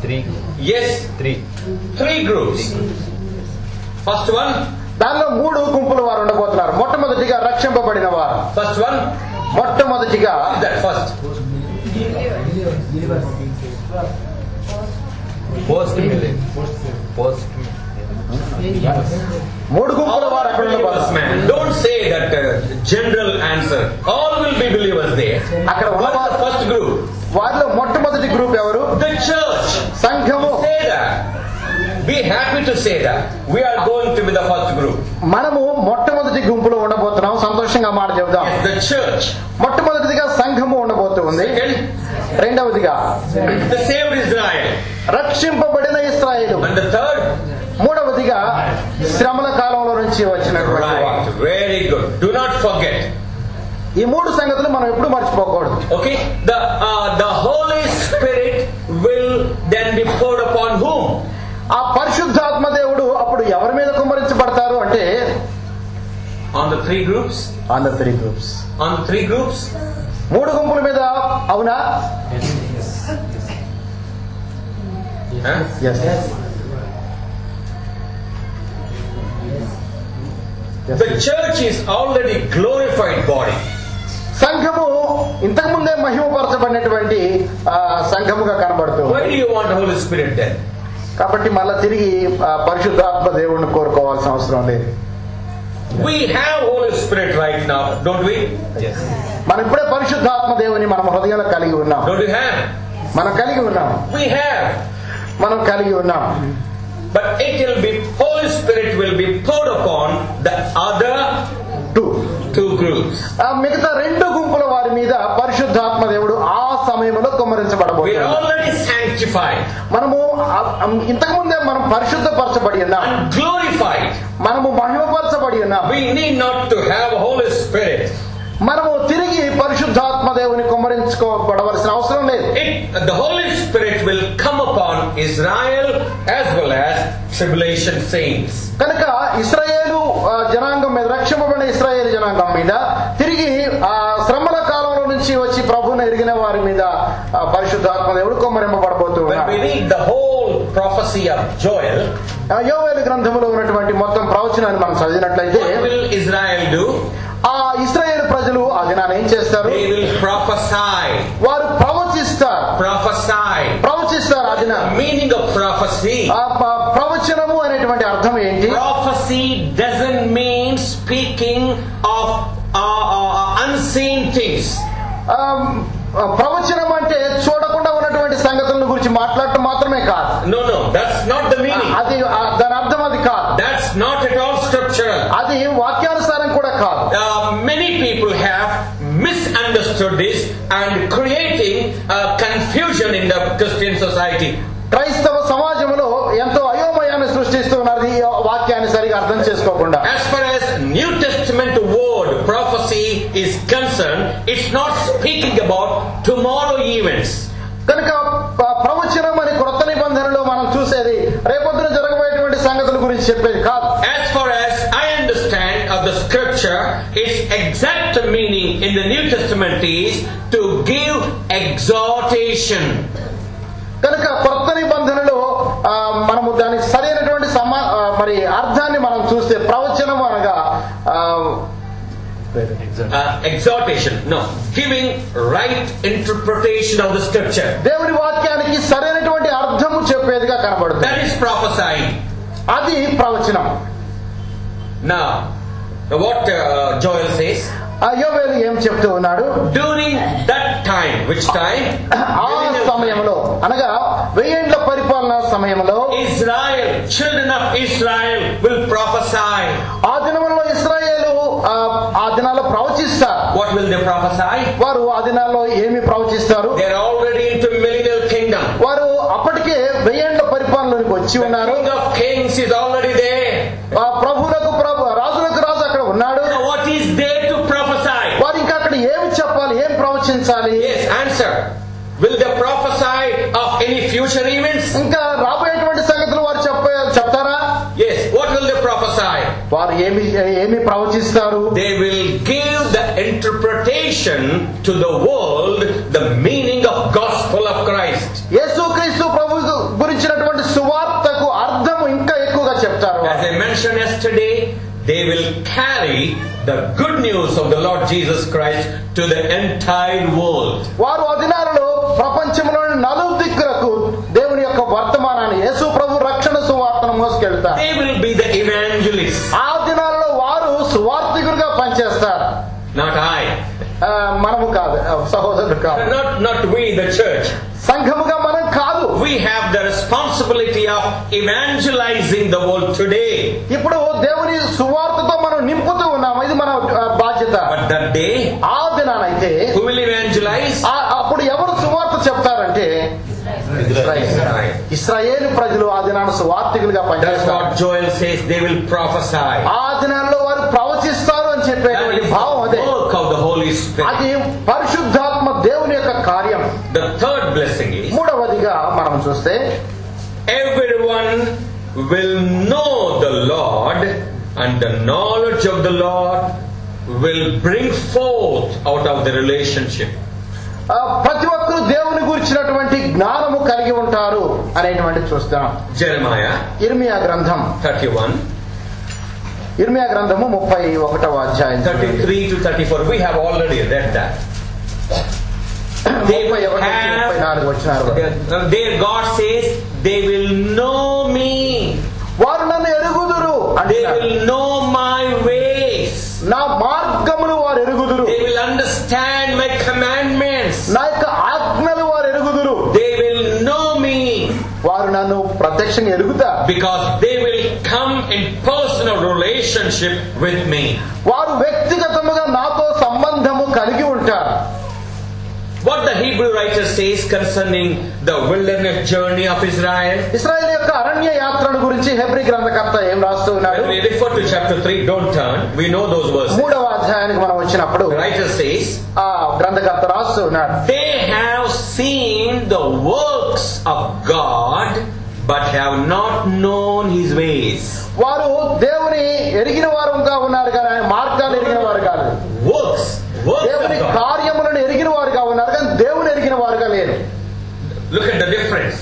3. Yes? 3 groups. First one? దానిలో 3 గుంపులు వారు ఉండబోతున్నారు. మొట్టమొదటిగా రక్షింపబడిన వారు. First one? మొట్టమొదటిగా That first. Post millennium. 3 గుంపుల వారు అక్కడ ఉండబోతున్నారు. Don't say that general answer. All will be believers there. అక్కడ What is the first group? వారిలో మొట్టమొదటి గ్రూప్ ఎవరు? The church. సంఘము. Say that. Be happy to say that. We are going to be the first group. మనము మొట్టమొదటి గుంపులో ఉండబోతున్నాం. సంతోషంగా మాట చెబుదాం. Yes, the church. మొట్టమొదటిగా సంఘము ఉండబోతుంది. రెండవదిగా the saved Israel. రక్షింపబడిన ఇశ్రాయేలు. And the third? మూడవదిగా శ్రమల కాలంలో నుంచి వచ్చినటువంటి వారు. Right. Very good. Do not forget. ఈ 3 సంగతులు మనం ఎప్పుడు మర్చిపోకూడదు. Okay. The Holy Spirit will then be poured upon whom? ఆ పరిశుద్ధాత్మ దేవుడు అప్పుడు ఎవరి మీద కుమ్మరించబడతారు అంటే On the three groups? on the three groups. On the three groups? 3 గుంపుల మీద. అవునా? Huh? Yes. The church is already glorified body. సంఘము ఇంతకు ముందే మహిమపరచబడినటువంటి సంఘముగా కనబడుతుంది. Why do you want the Holy Spirit then? కాబట్టి మళ్ళా తిరిగి పరిశుద్ధాత్మ దేవుడిని కోరుకోవాల్సిన అవసరం లేదు. We have Holy Spirit right now, don't we? Yes. మనం ఇప్పుడే పరిశుద్ధాత్మ దేవుని మనం హృదయంలో కలిగి ఉన్నాం. Don't you have? మనం కలిగి ఉన్నాం. We have. మనం కలిగి ఉన్నాం. But it will be, Holy Spirit will be poured upon the other two groups. మిగతా 2 గుంపుల వారి మీద పరిశుద్ధాత్మ దేవుడు ఆ సమయంలో కుమ్మరించబడబోతున్నాడు. We are already sanctified. మనము ఇంతకు ముందే మనం పరిశుద్ధపరచబడి ఉన్నాం. And glorified. మనము మహిమపరచబడి ఉన్నాం. We need not to have Holy Spirit. మనము తిరిగి పరిశుద్ధాత్మ దేవుని కుమ్మరించుకోబడవలసిన అవసరం లేదు. The Holy Spirit will come upon Israel as well as tribulation saints. కనుక ఇశ్రాయేలు జనాంగం మీద, రక్షింపబడిన ఇశ్రాయేలు జనాంగం మీద తిరిగి ఆ శ్రమల కాలంలో నుంచి వచ్చి ప్రభువుని ఎరిగిన వారి మీద పరిశుద్ధాత్మ దేవుడు కుమ్మరింపబడబోతూ When ఉన్నాడు. we read the whole prophecy of Joel, యోవేలు గ్రంథములో ఉన్నటువంటి మొత్తం ప్రవచనాన్ని మనం చదివినట్లయితే what will Israel do? ఆ ఇశ్రాయేలు ప్రజలు ఆ దినాన్ని ఏం చేస్తారు? They will prophesy. వారు ప్రవచిస్తారు. ఆ దినాన్ని. Meaning of prophecy. ప్రవచనము అనేటువంటి అర్థం ఏంటి? Prophecy doesn't mean speaking of unseen things. ప్రవచనం అంటే చూడకుండా ఉన్నటువంటి సంగతుల గురించి మాట్లాడటం మాత్రమే కాదు. No, that's not the meaning. అది దాని అర్థం అది కాదు. That's not at all scriptural. అది వాక్యానుసారం కూడా కాదు. Many people have misunderstood this and creating confusion in the Christian society. క్రైస్తవ సమాజంలో ఎంతో అయోమయాన్ని సృష్టిస్తున్నారు ఈ వాక్యాన్ని సరిగా అర్థం చేసుకోకుండా. As far as New Testament word prophecy is concerned, it's not speaking about tomorrow events. కనుక ప్రవచనం అని క్రొత్త నిబంధనలో మనం చూసేది రేపొద్దున జరగబోయేటువంటి సంగతుల గురించి చెప్పేది కాదు. As far as I understand of the scripture, its exact meaning in the New Testament is to give exhortation. కనుక క్రొత్త నిబంధనలో మనము దానికి సరైనటువంటి మరి అర్థాన్ని మనం చూస్తే ప్రవచనం అనగా Exhortation, no, giving right interpretation of the scripture. దేవుని వాక్యానికి సరైనటువంటి అర్థము చెప్పేదిగా కనబడుతుంది. That is prophesying. అది ప్రవచనం. Now what Joel says, యోవేలు ఏం చెప్తూ ఉన్నాడు? during that time, which time? ఆ సమయంలో అనగా 1000 ఏండ్ల పరిపాలన సమయంలో Israel, children of Israel will prophesy. ఆ దినములలో ఇశ్రాయేలు ఆ దినాల్లో ప్రవచిస్తారు. What will they prophesy? వారు ఆ దినాల్లో ఏమి ప్రవచిస్తారు? They are already into millennial kingdom. వారు అప్పటికే 1000 ఏండ్ల పరిపాలనలోకి వచ్చి ఉన్నారు. The King of Kings is already there. ప్రభువులకు ప్రభు, రాజులకు రాజు అక్కడ ఉన్నాడు. Now what is there to prophesy? వారు ఇంకా అక్కడ ఏమి చెప్పాలి, ఏం ప్రవచించాలి? Yes, answer. Will they prophesy of any future events? ఇంకా రాబోయేటువంటి సంగతులు వారు చెప్తారా? Yes. What will they prophesy? వారు ఏమి ప్రవచిస్తారు? They will give the interpretation to the world, the meaning of gospel of Christ. యేసుక్రీస్తు ప్రభు గురించినటువంటి సువార్తకు అర్థం ఇంకా ఎక్కువగా చెప్తారు. As I mentioned yesterday, they will carry the good news of the Lord Jesus Christ to the entire world. వారు ఆ దినాలలో ప్రపంచంలోని నలుదిక్కులకు దేవుని యొక్క వర్తమానాన్ని, యేసు ప్రభు రక్షణ సువార్తను మోసుకెళ్తారు. They will be the evangelists. ఆ దినాలలో వారు సువార్తికులుగా పనిచేస్తారు. Not I. మనము కాదు, సహోదరుడు కాదు. Not we, the church. సంఘముగా మనం కాదు. We have the responsibility of evangelizing the world today. ఇప్పుడు దేవుని సువార్తతో మనం నింపుతూ ఉన్నాము. ఇది మన బాధ్యత. But that day, ఆ దినానైతే who will evangelize? అప్పుడు ఎవరు సువార్త చెప్తారంటే ఇశ్రాయేలు ప్రజలు ఆ దినాన సువార్తికులుగా That's పనిచేస్తారు. what Joel says. They will prophesy. ఆ దినాల్లో వారు ప్రవచిస్తారు అని చెప్పేటువంటి భావం అదే. Work of the Holy Spirit. అది పరిశుద్ధాత్మ దేవుని యొక్క కార్యం. The third blessing is, మూడవదిగా మనం చూస్తే every everyone will know the Lord, and the knowledge of the Lord will bring forth out of the relationship. ప్రతి ఒక్కరు దేవుని గురించినటువంటి జ్ఞానము కలిగి ఉంటారు అనేటువంటి చూస్తాం. Jeremiah ఇర్మియా గ్రంథం 31. ఇర్మియా గ్రంథము 31వ అధ్యాయం 33 to 34. We have already read that. They will have, there God says, they will know me. వారు నన్ను ఎరుగుదురు. They will know my ways. నా మార్గములు వారు ఎరుగుదురు. They will understand my commandments. నా యొక్క ఆజ్ఞలు వారు ఎరుగుదురు. They will know me. వారు నన్ను ప్రత్యక్షంగా ఎరుగుతారు. Because they will come in personal relationship with me. వారు వ్యక్తిగతముగా నాతో సంబంధము కలిగి ఉంటారు. What the Hebrew writer says concerning the wilderness journey of Israel. ఇశ్రాయేలు యొక్క అరణ్య యాత్రను గురించి హెబ్రీ గ్రంథకర్త ఏం రాస్తూ ఉన్నాడు? When we refer to chapter 3, don't turn. We know those verses. 3వ అధ్యాయానికి మనం వచ్చినప్పుడు The writer says, ఆ గ్రంథకర్త రాస్తూ ఉన్నాడు. they have seen the works of God, but have not known His ways. వారు దేవుని ఎరిగిన వారుగా ఉన్నారు కానీ ఆయన మార్గాలు ఎరిగిన వారు కాదు. Works దేవుని of God. కార్యములను ఎరిగిన వారుగా ఉన్నారు కానీ దేవుని ఎరిగిన వారుగా లేరు. Look at the difference.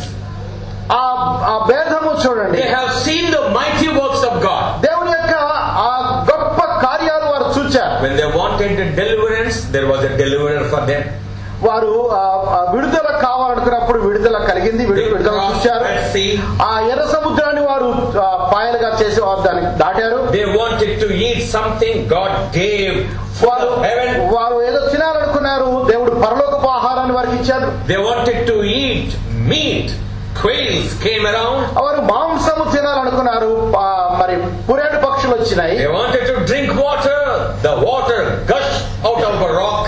ఆ భేదము చూడండి. They have seen the mighty works of God. దేవుని యొక్క ఆ గొప్ప కార్యాలు వారు చూచారు. When they wanted the deliverance, there was a deliverer for them. వారు విడుదల కావాలనుకున్నప్పుడు విడుదల కలిగింది. విడుదల చూశారు. ఆ ఎర్ర సముద్రాన్ని వారు పాయలుగా చేసి దాన్ని దాటారు. They wanted to eat something, God gave వారు heaven. వారు ఏదో తినాలనుకున్నారు, దేవుడు పరలోకపు ఆహారాన్ని వారికి ఇచ్చారు. They wanted to eat meat, quails came around. వారు మాంసము తినాలనుకున్నారు, మరి పురేడు పక్షులు వచ్చినాయి. They wanted to drink water, the water gushed out of a rock.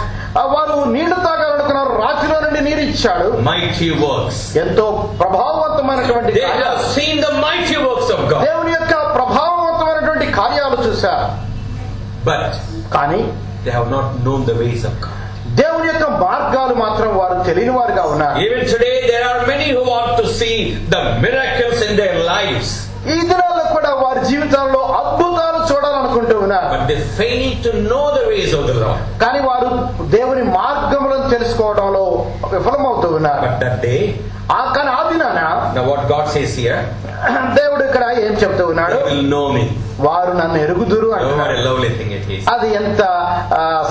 వారు నీళ్లు తాగాలనుకున్నారు, రాతిలో నుండి నీరు ఇచ్చాడు. Mighty works. ఎంతో ప్రభావవంతమైనటువంటి They have seen the mighty works of God. దేవుని యొక్క ప్రభావవంతమైనటువంటి కార్యాలు చూశారు. But కానీ they have not known the ways of God. దేవుని యొక్క మార్గాలు మాత్రం వారు తెలియని వారుగా ఉన్నారు. Even today there are many who want to see the miracles in their lives. ఈ దినాల్లో కూడా వారి జీవితాల్లో అద్భుతాలు చూడాలనుకుంటూ ఉన్నారు. But they fail to know the ways of the Lord. కానీ వారు దేవుని మార్గములను తెలుసుకోవడంలో విఫలమవుతూ ఉన్నారు. But that day, కానీ ఆ దినాన now what God says here, దేవుడు ఇక్కడ ఏం చెప్తూ ఉన్నాడు? they will know me. వారు నన్ను ఎరుగుదురు Oh, what అంటున్నాడు. a lovely thing it is. అది ఎంత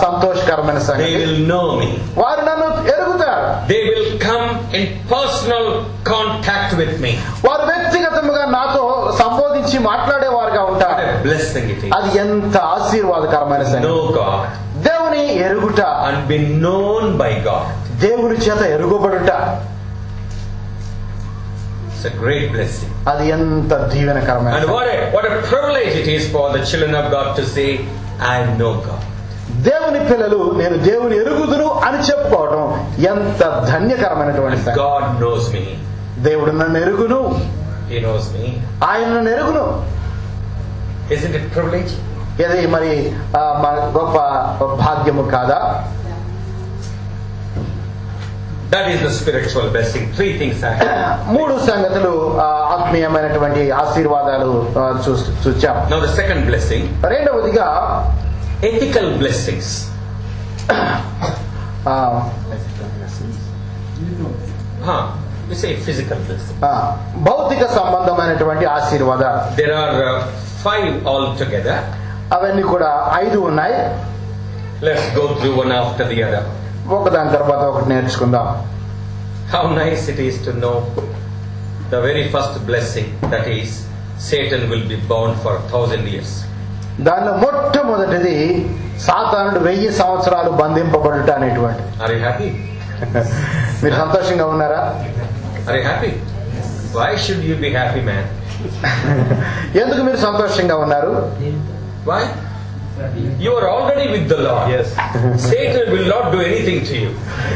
సంతోషకరమైన They సంగతి. will know me. వారు నన్ను ఎరుగుతారు. They will come in personal contact with me. వారు వ్యక్తిగతముగా నాతో సంబోధించి మాట్లాడేవారుగా What ఉంటారు. a blessing it is. అది ఎంత ఆశీర్వాదకరమైన సంగతి. Know God దేవుని ఎరుగుట, and be known by God. దేవుని చేత ఎరుగుబడుట, It's a great blessing. అది ఎంత దీవెనకరమైన And సంగతి. what a privilege it is for the children of God to say, I know God. దేవుని పిల్లలు నేను దేవుని ఎరుగుదును అని చెప్పుకోవడం ఎంత ధన్యకరమైనటువంటి సంగతి. God knows me. దేవుడు నన్ను ఎరుగును, He knows me. ఆయన నన్ను ఎరుగును. Isn't it privilege? ఇది మరి మన గొప్ప భాగ్యము కాదా? That is the spiritual blessing. Three things I have. 3 సంగతులు ఆత్మీయమైనటువంటి ఆశీర్వాదాలు చూచాం. Now the second blessing, రెండవదిగా ethical blessings. We say physical blessing. భౌతిక సంబంధమైనటువంటి ఆశీర్వాదాలు. There are 5 altogether. అవన్నీ కూడా 5 ఉన్నాయి. Let's go through one after the other. ఒకదాని తర్వాత ఒకటి నేర్చుకుందాం. How nice it is to know the very first blessing, that is, Satan will be bound for 1,000 years. దానిలో మొట్టమొదటిది సాతానుడు 1000 సంవత్సరాలు బంధింపబడుట అనేటువంటి. Are you happy? మీరు సంతోషంగా ఉన్నారా? Are you happy? Why should you be happy, man? ఎందుకు మీరు సంతోషంగా ఉన్నారు? Why? You are already with the Lord. Yes. Satan will not do anything to you.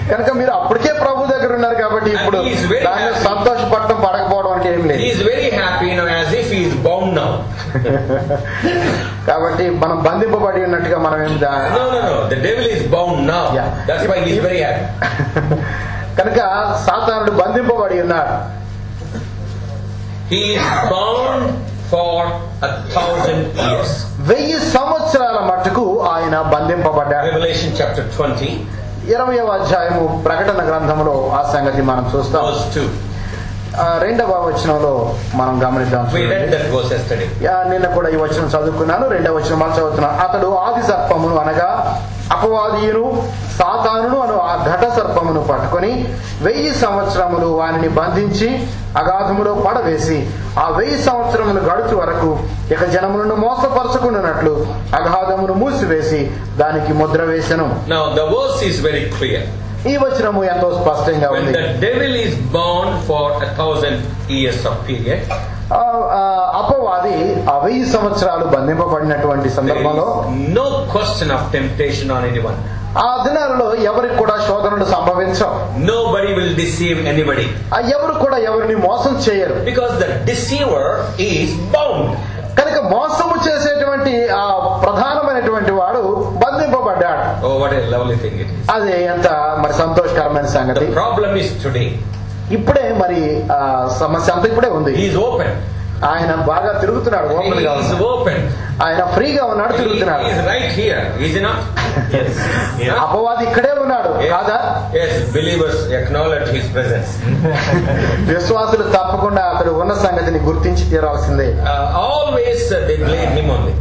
కనుక మీరు అప్పటికే ప్రభు దగ్గర ఉన్నారు కాబట్టి ఇప్పుడు And he is very దానిలో happy. సంతోషపడటం పడకపోవడం అంటే ఏం He లేదు. is very happy now, as if he is bound now. కాబట్టి మనం బంధింపబడి ఉన్నట్టుగా మనం ఏం No. The devil is bound now. Yeah. That's why he is very happy. కనుక సాతానుడు బంధింపబడి ఉన్నాడు. He is bound for 1,000 years. 1000 సంవత్సరాల మట్టుకు ఆయన బంధింపబడ్డాడు. Revelation chapter 20. 20వ అధ్యాయము ప్రకటన గ్రంథంలో ఆ సంగతి మనం చూస్తాం. Verse 2. 2వ వచనంలో మనం గమనిద్దాం. We read that verse yesterday. నిన్న కూడా ఈ వచనం చదువుకున్నాను. 2వ వచనం మళ్ళీ చదువుతున్నాను. అతడు ఆది సర్పమును అనగా అపవాదియును సాతానును అను ఆ ఘట సర్పమును పట్టుకొని 1000 సంవత్సరములు వానిని బంధించి అగాధములో పడవేసి ఆ 1000 సంవత్సరములు గడుచు వరకు ఇక జనములను మోసపరచుకున్నట్లు అగాధమును మూసివేసి దానికి ముద్ర వేసెను. Now the verse is very clear. ఈ వచనము ఎంతో స్పష్టంగా When ఉంది. the devil is bound for 1,000 years of period, అపవాది ఆ 1000 సంవత్సరాలు బంధింపబడినటువంటి there సందర్భంలో is no question of temptation on anyone. ఆ దినాలలో ఎవరికి కూడా శోధనలు సంభవించవు. Nobody will deceive anybody. ఎవరు కూడా ఎవరిని మోసం చేయరు. Because the deceiver is bound. కనుక మోసము చేసేటువంటి ఆ ప్రధానమైనటువంటి వాడు బంధింపబడ్డాడు. Oh, what a lovely thing it is. అది ఎంత మరి సంతోషకరమైన సంగతి. The problem is today. ఇప్పుడే మరి సమస్య అంతా ఇప్పుడే ఉంది. He is open. ఆయన బాగా తిరుగుతున్నాడు. ఓపెన్ గా He is open. ఆయన ఫ్రీగా ఉన్నాడు, తిరుగుతున్నాడు. He is right here, is he not? Yes. Yes. అపవాది ఇక్కడే ఉన్నాడు కాదా? Yes, believers acknowledge his presence. విశ్వాసులు తప్పకుండా అతడు ఉన్న సంగతిని గుర్తించి తీరాల్సిందే. Always they blame him only.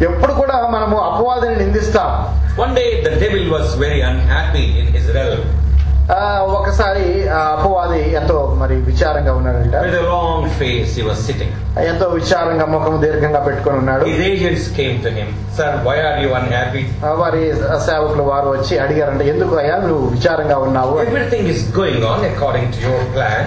ఎప్పుడు కూడా మనము అపవాదిని నిందిస్తాం. One day the devil was very unhappy in Israel. ఒకసారి అపవాది ఎంతో మరి విచారంగా ఉన్నాడంట. With a long face he was sitting. ఎంతో విచారంగా ముఖం దీర్ఘంగా పెట్టుకొని ఉన్నాడు. His agents came to him. Sir, why are you unhappy? వారి సేవకులు వారు వచ్చి అడిగారంట, ఎందుకు అయ్యా నువ్వు విచారంగా ఉన్నావు? Everything is going on according to your plan.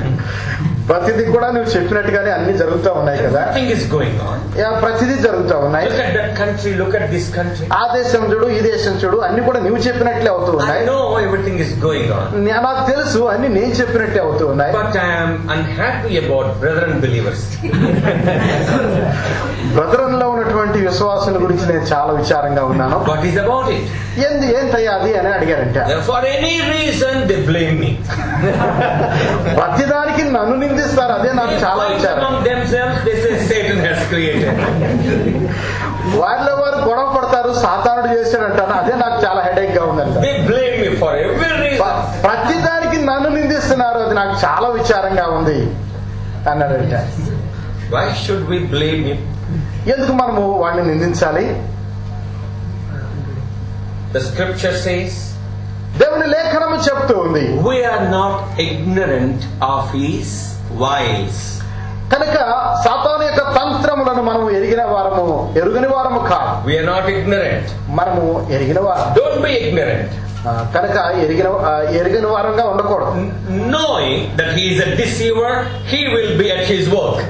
ప్రతిదీ కూడా నువ్వు చెప్పినట్టుగానే అన్ని జరుగుతూ ఉన్నాయి కదా. Everything is going on. ప్రతిదీ జరుగుతూ ఉన్నాయి. Look at that country, look at this country. ఆ దేశం చూడు, ఈ దేశం చూడు, అన్ని కూడా నువ్వు చెప్పినట్లే అవుతూ I ఉన్నాయి. know everything is going on. నాకు తెలుసు అన్ని నేను చెప్పినట్టే అవుతూ ఉన్నాయి. But I am unhappy about brethren believers. బ్రదరన్లో ఉన్నటువంటి విశ్వాసుల గురించి నేను చాలా విచారంగా ఉన్నాను. What is about it? ఏంటయ్యా అది అని అడిగారంట. For any reason they blame me. ప్రతిదానికి నన్ను నిందిస్తారు, అదే నాకు చాలా విచారం. Among themselves they say Satan has created. వారిలో వారు గొడవ పడతారు, సాతానుడు చేశాడంటాను, అదే నాకు చాలా హెడేక్ గా ఉందంట. They blame me for every reason. ప్రతిదానికి నన్ను నిందిస్తున్నారు, అది నాకు చాలా విచారంగా ఉంది అన్నాడంట. Why should we blame him? ఎందుకు మనము వాడిని నిందించాలి? The scripture says దేవుని లేఖనము చెప్తూ ఉంది, we are not ignorant of his wiles. కనుక సాతాను యొక్క తంత్రములను మనము ఎరుగని వారము కాదు. We are not ignorant. మనము ఎరిగిన వారం. Don't be ignorant. కనుక ఎరిగిన వారంగా ఉండకూడదు. Knowing that he is a deceiver, he will be at his work.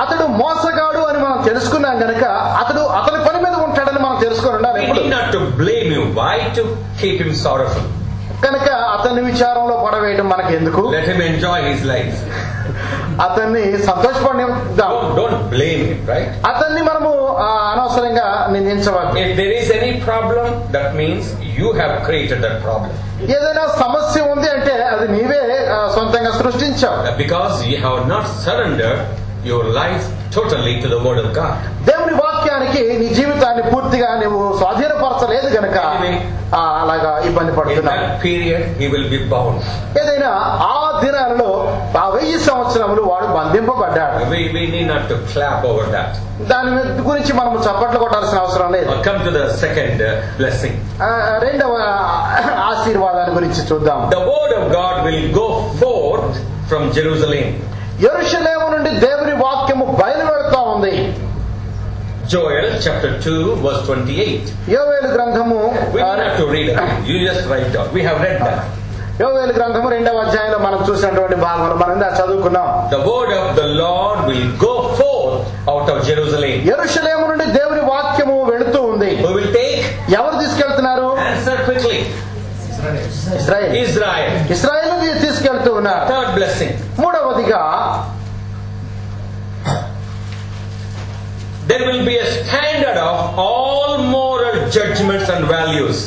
అతడు మోసగాడు అని మనం తెలుసుకున్నాం గనక అతని పని మీద ఉంటాడని మనం తెలుసుకొని ఉండాలి. We need not to blame him. Why to keep him sorrowful? కనుక అతన్ని విచారంలో పడవేయడం మనకి ఎందుకు? Let him enjoy his life. అతన్ని సంతోషపడిద్దాం. Don't blame him, right? అతన్ని మనము అనవసరంగా నిందించవద్దు. If there is any problem, that means you have created that problem. ఏదైనా సమస్య ఉంది అంటే అది నీవే సొంతంగా సృష్టించావు. Because you have not surrendered your life totally to the word of God. దేవుని వాక్యానికి నీ జీవితాన్ని పూర్తిగా నువ్వు స్వాధీనపరచలేదు గనక అలాగా ఇబ్బంది In పడుతున్నావు. that period, he will be bound. ఏదైనా ఆ దినాలలో ఆ 1000 సంవత్సరములు వాడు బంధింపబడ్డాడు. We need not to clap over that. దాని గురించి మనం చప్పట్లు కొట్టాల్సిన అవసరం లేదు. Come to the second blessing. రెండవ ఆశీర్వాదాన్ని గురించి చూద్దాం. The word of God will go forth from Jerusalem. యెరూషలేము నుండి దేవుని వాక్యము బయలువెళ్తా ఉంది. Joel chapter 2 verse 28. యోవేలు గ్రంథము We don't have to read it. You just write down. We have read that. యోవేలు గ్రంథము 2వ అధ్యాయంలో మనం చూసినటువంటి భాగంలో మనం ఇందా చదువుకున్నాం. The word of the Lord will go forth out of Jerusalem. యెరూషలేము నుండి దేవుని వాక్యము వెళుతూ ఉంది. Who will take? ఎవరు తీసుకెళ్తున్నారు? Answer quickly. Israel. ఇశ్రాయేలు తీసుకెళ్తూ ఉన్నారు. Third blessing. మూడవదిగా there will be a standard of all moral judgments and values.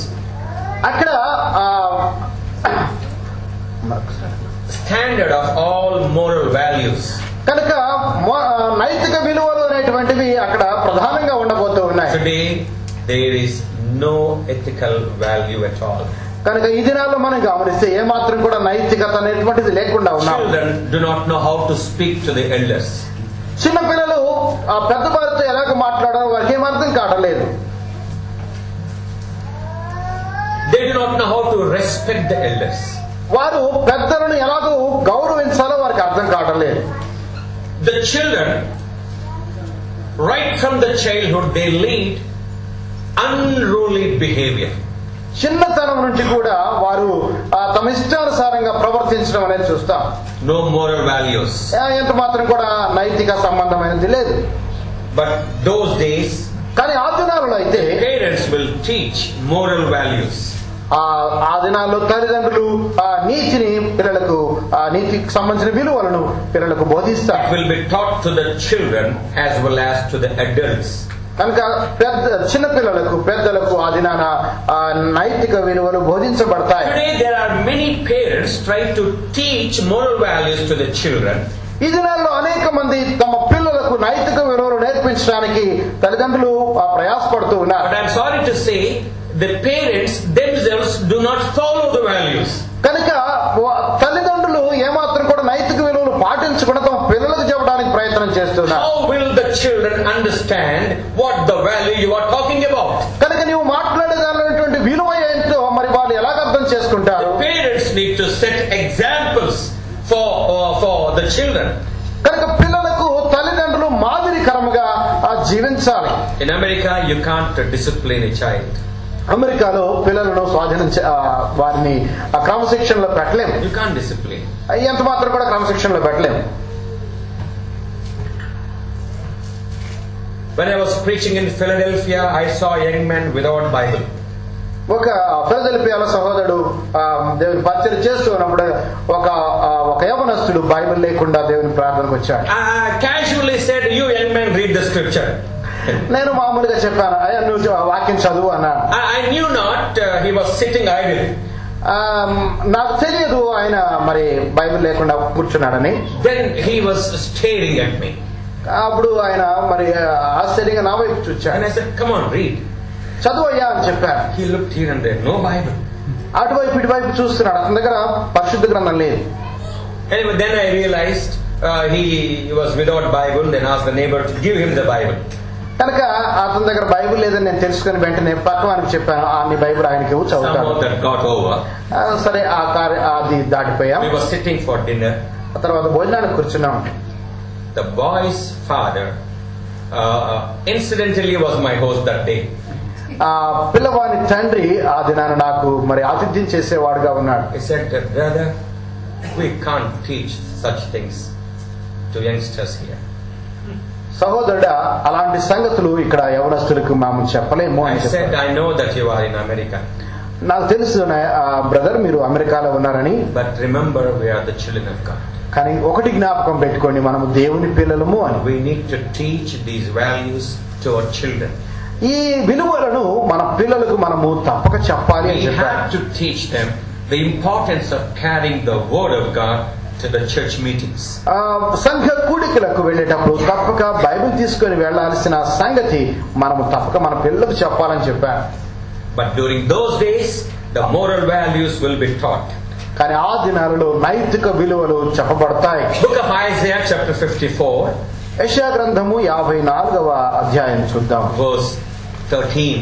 అక్కడ Standard of all moral values. కనుక నైతిక విలువలు అనేటువంటివి అక్కడ ప్రధానంగా ఉండబోతూ ఉన్నాయి. Today there is no ethical value at all. కనుక ఈ దినాల్లో మనం గమనిస్తే ఏమాత్రం కూడా నైతికత అనేటువంటిది లేకుండా ఉన్నాం. Children do not know how to speak to the elders. చిన్న పిల్లలు ఆ పెద్ద వారితో ఎలాగ మాట్లాడాలో వారికి ఏమర్థం కావట్లేదు. They do not know how to respect the elders. వారు పెద్దలను ఎలాగో గౌరవించాలో వారికి అర్థం కావట్లేదు. The children, right from the childhood, they lead unruly behavior. చిన్నతనం నుంచి కూడా వారు తమ ఇష్టానుసారంగా ప్రవర్తించడం అనేది చూస్తాం. No moral values. ఎంత మాత్రం కూడా నైతిక సంబంధమైనది లేదు. But those days, కానీ ఆ దినాలలో అయితే parents will teach moral values. ఆ దినాల్లో తల్లిదండ్రులు నీతిని పిల్లలకు నీతికి సంబంధించిన విలువలను పిల్లలకు బోధిస్తారు. It will be taught to the children as well as to the adults. కనుక చిన్న పిల్లలకు పెద్దలకు ఆ దినాన నైతిక విలువలు బోధించబడతాయి. Today there are many parents trying to teach moral values to the children. ఈ దినాల్లో అనేక మంది తమ పిల్లలకు నైతిక విలువలు నేర్పించడానికి తల్లిదండ్రులు ప్రయాసపడుతూ ఉన్నారు. But I am sorry to say, the parents themselves do not follow the values. కనుక తల్లిదండ్రులు ఏమాత్రం కూడా నైతిక విలువలు పాటించకుండా తమ పిల్లలకు చెప్పడానికి ప్రయత్నం చేస్తున్నారు. How will the children understand what the value you are talking about? కనుక నీవు మాట్లాడేదానికి విలువ ఏంటో మరి వాళ్ళు ఎలాగ అర్థం చేసుకుంటారు? The parents need to set examples for the children. కనుక పిల్లలకు తల్లిదండ్రులు మాదిరికరముగా జీవించాలి. In America, you can't discipline a child. అమెరికాలో పిల్లలను వారిని క్రమశిక్షణలో పెట్టలేము. You can't discipline. ఎంత మాత్రం కూడా క్రమశిక్షణలో పెట్టలేము. When I was preaching in Philadelphia, I saw a young man without Bible. ఒక ఫిలదెల్ఫియాలో సహోదరుడు దేవుని పరిచయం చేస్తూ ఉన్నప్పుడు ఒక యవనస్తుడు బైబిల్ లేకుండా దేవుని ప్రార్థనకు వచ్చాడు. I casually said, "You young man, read the scripture." నేను మామూలుగా చెప్పాను, అయ్యా నువ్వు వాక్యం చదువు అన్నాను. I knew not he was sitting idle. నాకు తెలియదు ఆయన మరి బైబిల్ లేకుండా కూర్చున్నాడని. Then he was staring at me. అప్పుడు ఆయన మరి ఆశ్చర్యంగా నా వైపు చూచాడు. And I said, "Come on, read." చదువు అయ్యా అని చెప్పాను. He looked here and there, no Bible. అటువైపు ఇటువైపు చూస్తున్నాడు, అతని దగ్గర పరిశుద్ధ గ్రంథం లేదు. Anyway, then I realized he was without Bible. Then asked the neighbor to give him the Bible. కనుక అతని దగ్గర బైబిల్ లేదని నేను తెలుసుకుని వెంటనే పక్కవానికి చెప్పాను, నీ బైబిల్ ఆయనకి చదువుతాను. Somehow that got over. సరే అది దాటిపోయాం. We were sitting for dinner. ఆ తర్వాత భోజనానికి కూర్చున్నాం. The boy's father incidentally was my host that day. పిల్లవాని తండ్రి ఆ దినాన నాకు మరి ఆతిథ్యం చేసేవాడుగా ఉన్నాడు. He said, "Brother, we can't teach such things to youngsters here." సహోదరుడా, అలాంటి సంగతులు ఇక్కడ యవనస్తులకు మేము చెప్పలేము అని I said, చెప్పాను. "I know that you are in America. నాకు తెలుసు బ్రదర్ మీరు అమెరికాలో ఉన్నారని. But remember, we are the children of God. కానీ ఒకటి జ్ఞాపకం పెట్టుకోండి, మనము దేవుని పిల్లలము అని. We need to teach these values to our children. ఈ విలువలను మన పిల్లలకు మనము తప్పక చెప్పాలి అని We చెప్పారు. have to teach them the importance of carrying the word of God to the church meetings. సంఘ కూడికలకు వెళ్ళేటప్పుడు తప్పక బైబిల్ తీసుకొని వెళ్లాల్సిన సంగతి మనము తప్పక మన పిల్లలకు చెప్పాలని చెప్పారు. But during those days, the moral values will be taught. కానీ ఆ దినాలలో నైతిక విలువలు చెప్పబడతాయి. Book of Isaiah chapter 54, యెషయా గ్రంథము 54వ అధ్యాయం చూద్దాం. verse 13.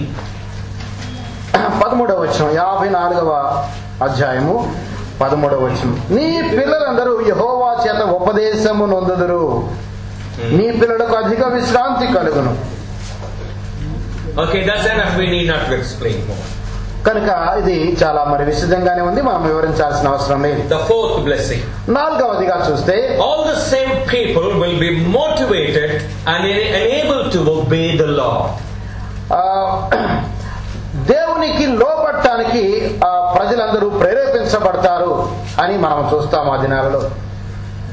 13వ వచనం, 54వ అధ్యాయము 13వ వచనం. నీ పిల్లలందరూ యెహోవా చేత ఉపదేశము నొందుదురు, నీ పిల్లలకు అధిక విశ్రాంతి కలుగును. Okay, that's enough. We need not to explain more. కనుక ఇది చాలా మరి విశదంగానే ఉంది, మనం వివరించాల్సిన అవసరం లేదు. The fourth blessing. 4వదిగా చూస్తే All the same people will be motivated and enabled to obey the law. దేవునికి లోబడటానికి ప్రజలందరూ ప్రేరేపించబడతారు అని మనం చూస్తాం ఆ దినాలలో.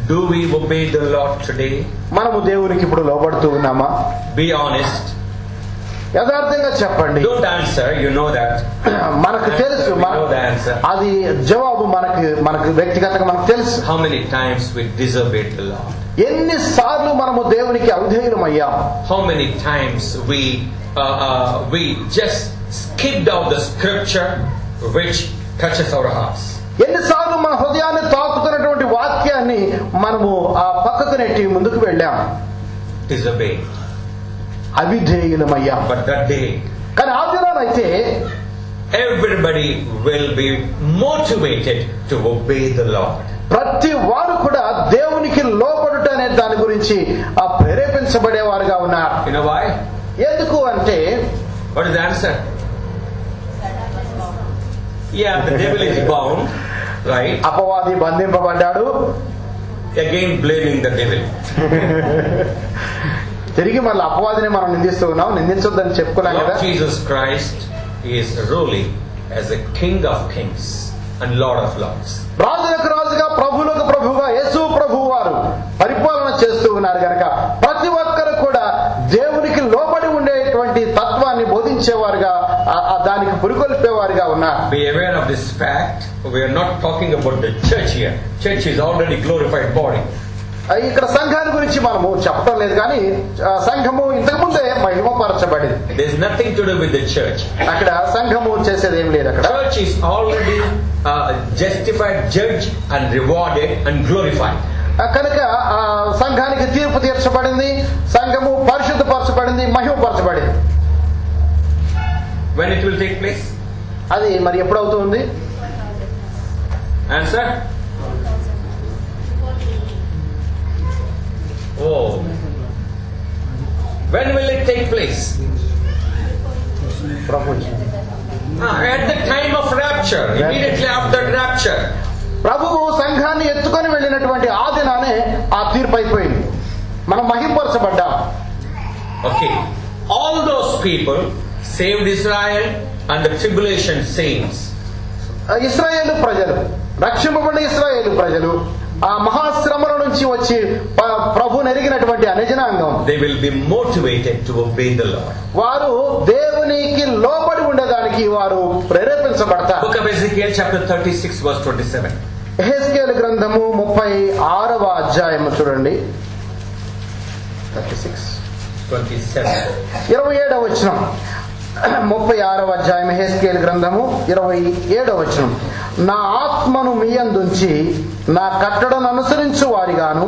Do we obey the law today? మనము దేవునికి ఇప్పుడు లోబడుతూ ఉన్నామా? Be honest. యథార్థంగా చెప్పండి. Don't answer, you know that. మనకు తెలుసు, We know the answer. అది జవాబు మనకు వ్యక్తిగతంగా మనకు తెలుసు. How many times we disobeyed the Lord? ఎన్నిసార్లు మనము దేవునికి అవిధేయులమయ్యాం? How many times we just skipped out the scripture which touches our hearts? ఎన్నిసార్లు మన హృదయాన్ని తాకుతున్నటువంటి వాక్యాన్ని మనము ఆ పక్కకు నెట్టి ముందుకు వెళ్ళాం? Disobey. అవిధేయులమయ్యాం. But that day, కానీ ఆ దినానైతే everybody will be motivated to obey the Lord. ప్రతి వారు కూడా దేవునికి లోబడుట అనే దాని గురించి ప్రేరేపించబడేవారుగా ఉన్నారు. You know why? ఎందుకు అంటే, What is the answer? Yeah, the devil is bound, right? అపవాది బంధింపబడ్డాడు. Again blaming the devil. తిరిగి మళ్ళీ అపవాదిని మనం నిందిస్తూ ఉన్నాం. నిందించొద్దని చెప్పుకున్నాం కదా. Lord Jesus Christ is ruling as a King of Kings and Lord of Lords. రాజులకు రాజుగా, ప్రభువులకు ప్రభువుగా యేసు ప్రభువు వారు పరిపాలన చేస్తూ ఉన్నారు కనుక ప్రతి ఒక్కరు కూడా దేవునికి లోబడి ఉండేటువంటి తత్వాన్ని బోధించేవారుగా, దానికి పురికొల్పేవారుగా ఉన్నారు. Be aware of this fact. We are not talking about the church here. Church is already glorified body. ఇక్కడ సంఘాన్ని గురించి మనము చెప్పడం లేదు, కానీ సంఘము ఇంతకు ముందే మహిమపరచబడింది. There is nothing to do with the church. అక్కడ సంఘము చేసేది ఏం లేదు. అక్కడ Church is already justified, judged and rewarded and glorified. కనుక సంఘానికి తీర్పు తీర్చబడింది, సంఘము పరిశుద్ధపరచబడింది, మహిమపరచబడింది. When it will take place? అది మరి ఎప్పుడవుతుంది? Answer? Oh. When will it take place? At the time of rapture, immediately after rapture. ప్రభువు సంఘాన్ని ఎత్తుకొని వెళ్ళినటువంటి ఆ దినానే ఆ తీర్పు అయిపోయింది. మనం మహింపరచబడ్డాం. Okay. All those people, saved Israel and the tribulation saints. ఇశ్రాయేలు ప్రజలు, రక్షింపబడిన ఇశ్రాయేలు ప్రజలు, ఆ మహాశ్రమల నుంచి వచ్చి ప్రభువుని ఎరిగినటువంటి అన్యజనాంగం, they will be motivated to obey the Lord. వారు దేవునికి లోబడి ఉండడానికి వారు ప్రేరేపించబడతారు. Book of Ezekiel chapter 36 verse 27. యెహెజ్కేలు గ్రంథము 36వ అధ్యాయము చూడండి. 27వ వచనం. 36వ అధ్యాయం యెహెజ్కేలు గ్రంథము 27వ వచనం. నా ఆత్మను మీయందుంచి నా కట్టడను అనుసరించు వారిగాను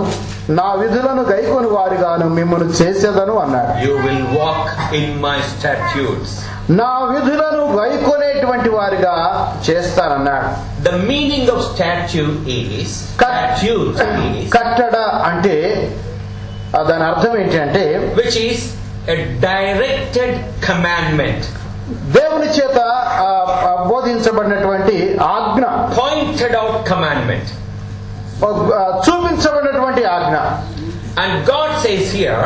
నా విధులను గైకొని వారిగాను మిమ్మల్ని చేసేదను అన్నాడు. You will walk in my statutes. నా విధులను గైకొనేటువంటి వారిగా చేస్తానన్నాడు. The meaning of statute is కట్టడ అంటే దాని అర్థం ఏంటి అంటే, which is a directed commandment. దేవుని చేత బోధించబడినటువంటి ఆజ్ఞ, pointed out commandment. చూపించబడినటువంటి ఆజ్ఞ. And God says here,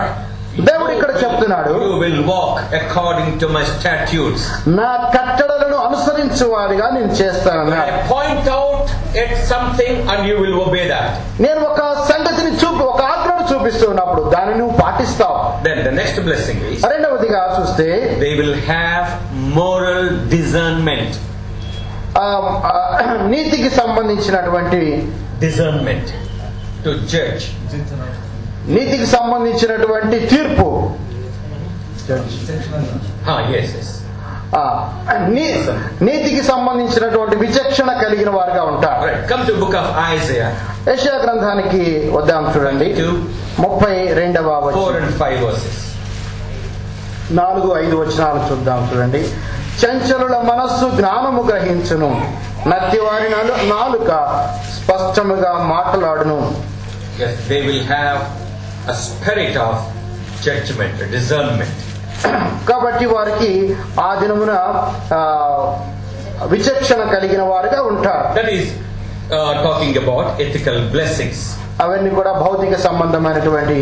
దేవుడు ఇక్కడ చెప్తున్నాడు, you will walk according to my statutes. నా కట్టడలను అనుసరించు వారిగా నేను చేస్తానన్నాడు. I point out at something and you will obey that. నేను ఒక సంగతిని ఒక ఆజ్ఞను చూపిస్తున్నప్పుడు దాన్ని నువ్వు పాటిస్తావు. Then the next blessing is, రెండవదిగా చూస్తే, they will have moral discernment. నీతికి సంబంధించినటువంటి discernment to judge. నీతికి సంబంధించినటువంటి తీర్పు. Yes. నీతికి సంబంధించినటువంటి విచక్షణ కలిగిన వారుగా ఉంటారు. Right. Come to book of Isaiah. యెషయా గ్రంథానికి వద్దాం చూడండి. 32వ 4 and 5 verses. 4-5 వచనాలు చూద్దాం చూడండి. చంచలుల మనస్సు జ్ఞానము గ్రహించును, నత్తివారి నాలుక స్పష్టముగా మాట్లాడును. Yes, they will have a spirit of judgment, discernment. కాబట్టి వారికి ఆ దినమున విచక్షణ కలిగిన వారుగా ఉంటారు. That is, talking about ethical blessings. అవన్నీ కూడా భౌతిక సంబంధమైనటువంటి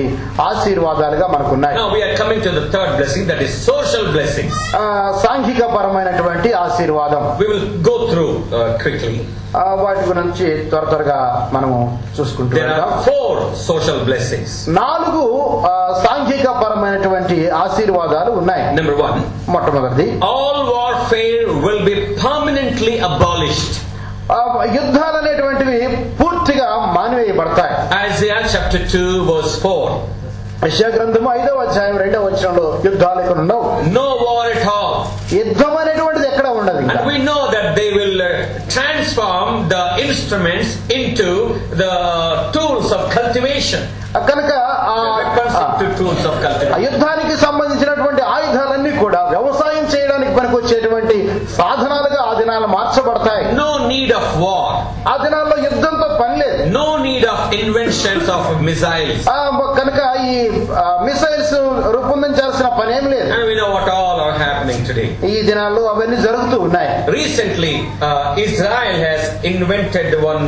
ఆశీర్వాదాలుగా మనకున్నాయి. Now we are coming to the third blessing, that is social blessings. సాంఘిక పరమైనటువంటి ఆశీర్వాదం. We will go through quickly. వాటి గురించి త్వరగా మనము చూసుకుంటూ There are 4 social blessings. 4 సాంఘిక పరమైనటువంటి ఆశీర్వాదాలు ఉన్నాయి. Number 1. మొట్టమొదటిది, all warfare will be permanently abolished. యుద్ధాలు అనేటువంటివి పూర్తిగా మానివేయబడతాయి. Isaiah chapter 2 verse 4. యెషయా గ్రంథము 5వ అధ్యాయం 2వ వచనంలో యుద్ధాలు ఇక్కడ ఉండవు. No war at all. యుద్ధం అనేటువంటిది ఎక్కడ ఉండదు. And we know that they will transform the instruments into the tools of cultivation. కనుక యుద్ధానికి సంబంధించినటువంటి ఆయుధాలన్నీ కూడా వ్యవసాయం చేయడానికి పనికొచ్చేటువంటి సాధనాలుగా ఆ దినాలు మార్చబడతాయి. No need of war. ఆ దినాల్లో యుద్ధంతో పని లేదు. No need of inventions of missiles. కనుక ఈ మిసైల్స్ రూపొందించాల్సిన పని ఏం లేదు. And we know what all are happening today. ఈ దినాల్లో అవన్నీ జరుగుతూ ఉన్నాయి. Recently Israel has invented one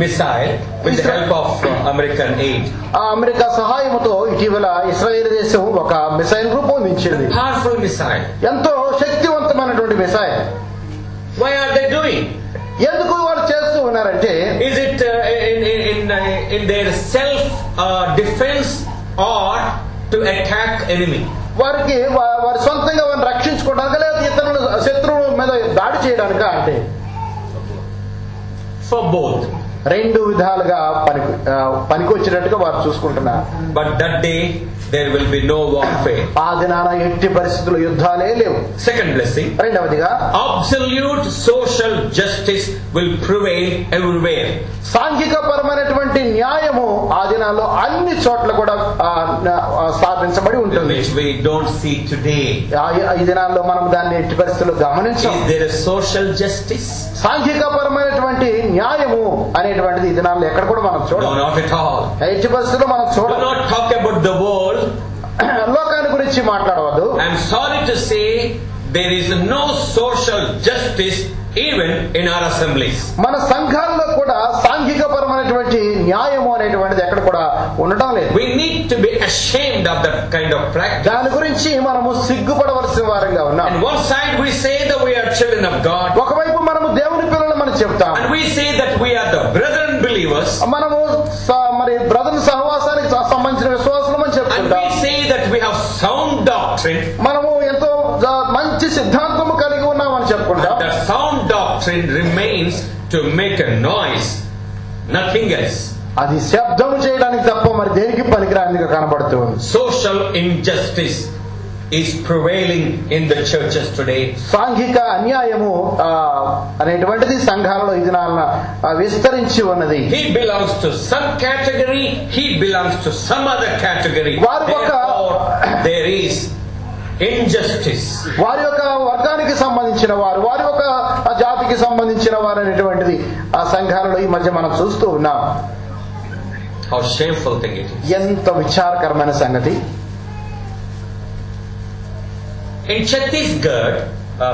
missile with the help of American aid. America సహాయంతో ఇటీవల ఇశ్రాయేల్ దేశం ఒక మిసైల్ రూపొందించింది. Powerful missile. ఎంతో శక్తివంతమైనటువంటి missile. Why are they doing? ఎందుకు వారు చేస్తూ ఉన్నారంటే, is it in their self defense or to attack enemy? వారికి వారి సొంతంగా వారిని రక్షించుకోవడానికి లేదా ఇతరుల శత్రువుల మీద దాడి చేయడానికా అంటే for both. 2 విధాలుగా పనికొచ్చినట్టుగా వారు చూసుకుంటున్నారు. But that day there will be no warfare. ఆ దినాన ఎట్టి పరిస్థితుల్లో యుద్ధాలే లేవు. Second blessing. రెండవదిగా, absolute social justice will prevail everywhere. సాంఘిక పరమైనటువంటి న్యాయము ఆ దినాల్లో అన్ని చోట్ల కూడా స్థాపించబడి ఉంటుంది. Which we don't see today. ఈ దినాల్లో మనం దాన్ని ఎట్టి పరిస్థితుల్లో గమనించాం. Is there a social justice? సాంఘిక పరమైనటువంటి న్యాయము అనేటువంటిది ఈ దినాల్లో ఎక్కడ కూడా మనం చూడం. No, not at all. ఎట్టి పరిస్థితుల్లో మనం చూడం. Do not talk about the world. లోకాన్ని గురించి మాట్లాడవద్దు. I am sorry to say there is no social justice even in our assemblies. మన సంఘాల్లో కూడా సాంఘిక పరమైనటువంటి న్యాయము అనేటువంటిది ఎక్కడ కూడా ఉండటం లేదు. We need to be ashamed of that kind of practice. దాని గురించి మనము సిగ్గుపడవలసిన వారంగా ఉన్నాం. On one side we say that we are children of God. ఒకవైపు మనము దేవుని పిల్లలమని చెప్తాం. And we say that we are the brethren believers. మనము మరి బ్రదర్ సహవాసానికి సంబంధించిన విశ్వాసులమని చెప్తాం. And we say that we have sound doctrine. మనము ఎంతో మంచి సిద్ధాంతము కలిగి ఉన్నామని చెప్పుకుంటాం. The sound doctrine remains to make a noise, nothing else. అది శబ్దము చేయడానికి తప్ప మరి దేనికి పనికిరానిదిగా కనబడుతుంది. Social injustice is prevailing in the churches today. సాంఘిక అన్యాయము అనేటువంటిది సంఘాలలో ఈ దినాన విస్తరించి ఉన్నది. He belongs to some category, he belongs to some other category. Therefore, there is injustice. వారి యొక్క వర్గానికి సంబంధించిన వారు, వారి యొక్క జాతికి సంబంధించిన వారు అనేటువంటిది ఆ సంఘాలలో ఈ మధ్య మనం చూస్తూ ఉన్నాం. How shameful thing it is. ఎంత విచారకరమైన సంగతి. In Chhattisgarh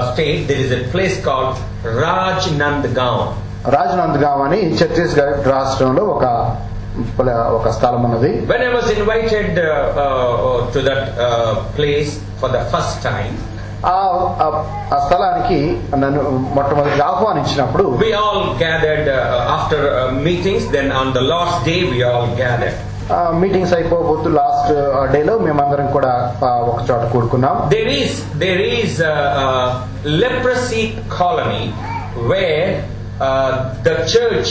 state there is a place called Rajnandgaon. Rajnandgaon అని ఛత్తీస్గఢ్ రాష్ట్రంలో ఒక స్థలం ఉన్నది. When I was invited to that place for the first time, ఆ స్థలానికి నన్ను మొట్టమొదటి ఆహ్వానించినప్పుడు we all gathered after meetings. Then on the last day we all gathered. Meetings అయిపోబోతు లాస్ట్ డేలో మేమందరం కూడా ఒక చోట కూడుకున్నాం. There is a leprosy colony where the church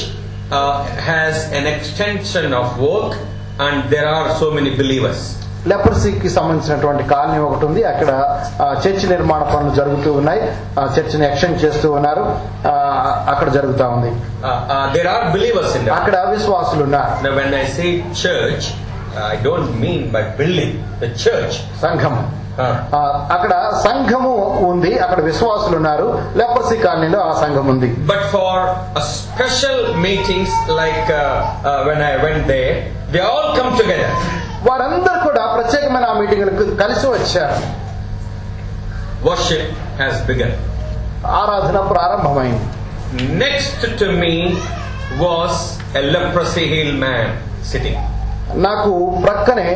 has an extension of work and there are so many believers. లెప్రసీకి సంబంధించినటువంటి colony ఒకటి ఉంది. అక్కడ చర్చి నిర్మాణ పనులు జరుగుతూ ఉన్నాయి. చర్చిని ఎక్స్టెండ్ చేస్తూ ఉన్నారు. అక్కడ జరుగుతా ఉంది. There are believers in that. అక్కడ విశ్వాసులు ఉన్నారు. Now when I say church, I don't mean by building the church. సంఘం. అక్కడ సంఘము ఉంది. అక్కడ విశ్వాసులు ఉన్నారు. లెప్రసీ కాలనీలో ఆ సంఘం ఉంది. But for a special meetings like when I went there, they all come together. వారందరూ కూడా ప్రత్యేకమైన ఆ మీటింగులకు కలిసి వచ్చారు. Worship has begun. ఆరాధన ప్రారంభమైంది. Next to me was a leprosy healed man sitting. నాకు ప్రక్కనే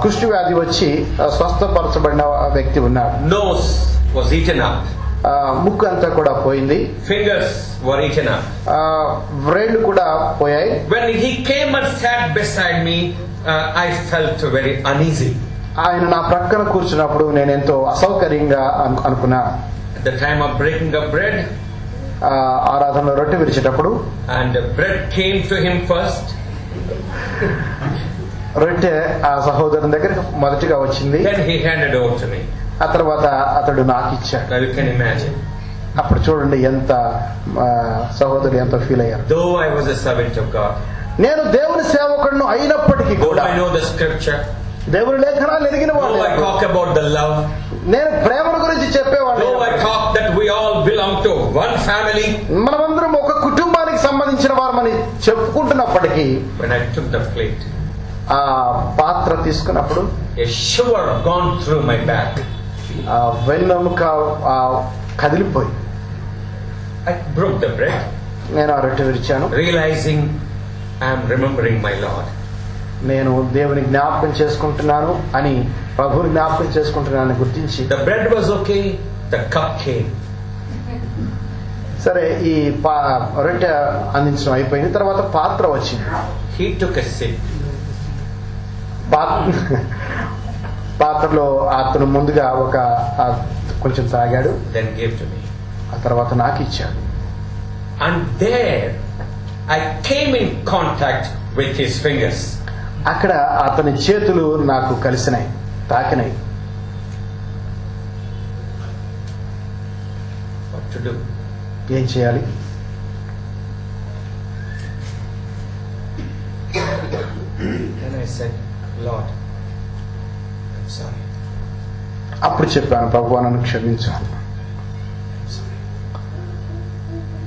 కుష్టి వ్యాధి వచ్చి స్వస్థపరచబడిన వ్యక్తి ఉన్నాడు. Nose was eaten up. ముక్కు అంతా కూడా పోయింది. Fingers were eaten up. వ్రేళ్లు కూడా పోయాయి. When he came and sat beside me, I felt very uneasy. ఆయన నా ప్రక్కన కూర్చున్నప్పుడు నేను ఎంతో అసౌకర్యంగా అనుకున్నా. At the time of breaking of bread, ఆరాధనలో రొట్టె విరిచేటప్పుడు, and the bread came to him first. రొట్టె ఆ సహోదరుని దగ్గరికి మొదటిగా వచ్చింది. Then he handed over to me. ఆ తర్వాత అతడు నాకు ఇచ్చాడు. Now you can imagine. అప్పుడు చూడండి ఎంత సహోదరుడు ఎంత ఫీల్ అయ్యారు. Though I was a servant of God, నేను దేవుని సేవకుడును అయినప్పటికీ కూడా, I know the scripture, దేవుని లేఖనాలు ఎరిగిన వాడు, I talk about the love, నేను ప్రేమను గురించి చెప్పేవాడు, I talk that we all belong to one family. మనమందరం ఒక కుటుంబానికి సంబంధించిన వారమని చెప్పుకుంటున్నప్పటికీ, when I took the plate, ఆ పాత్ర తీసుకున్నప్పుడు a shiver gone through my back. వెన్నెముక కదిలిపోయి, I broke the bread, నేను ఆ రొట్టె విరిచాను. realizing I am remembering my Lord. నేను దేవుని జ్ఞాపకం చేసుకుంటున్నాను అని, ప్రభువుని జ్ఞాపకం చేసుకుంటున్నాను గుర్తించి, the bread was okay, the cup came. సరే ఈ రొట్టె అందించడం అయిపోయింది. తర్వాత పాత్ర వచ్చింది. He took a sip. పాత్రలో అతను ముందుగా కొంచెం తాగాడు. Then gave to me. ఆ తర్వాత నాకు ఇచ్చాడు. And there I came in contact with his fingers. అక్కడ అతని చేతులు నాకు కలిసినాయి, తాకినాయి. What to do? ఏం చేయాలి? Then I said, Lord, I'm sorry. అప్పుడు చెప్పాను, ప్రభువా నన్ను క్షమించాను. I'm sorry.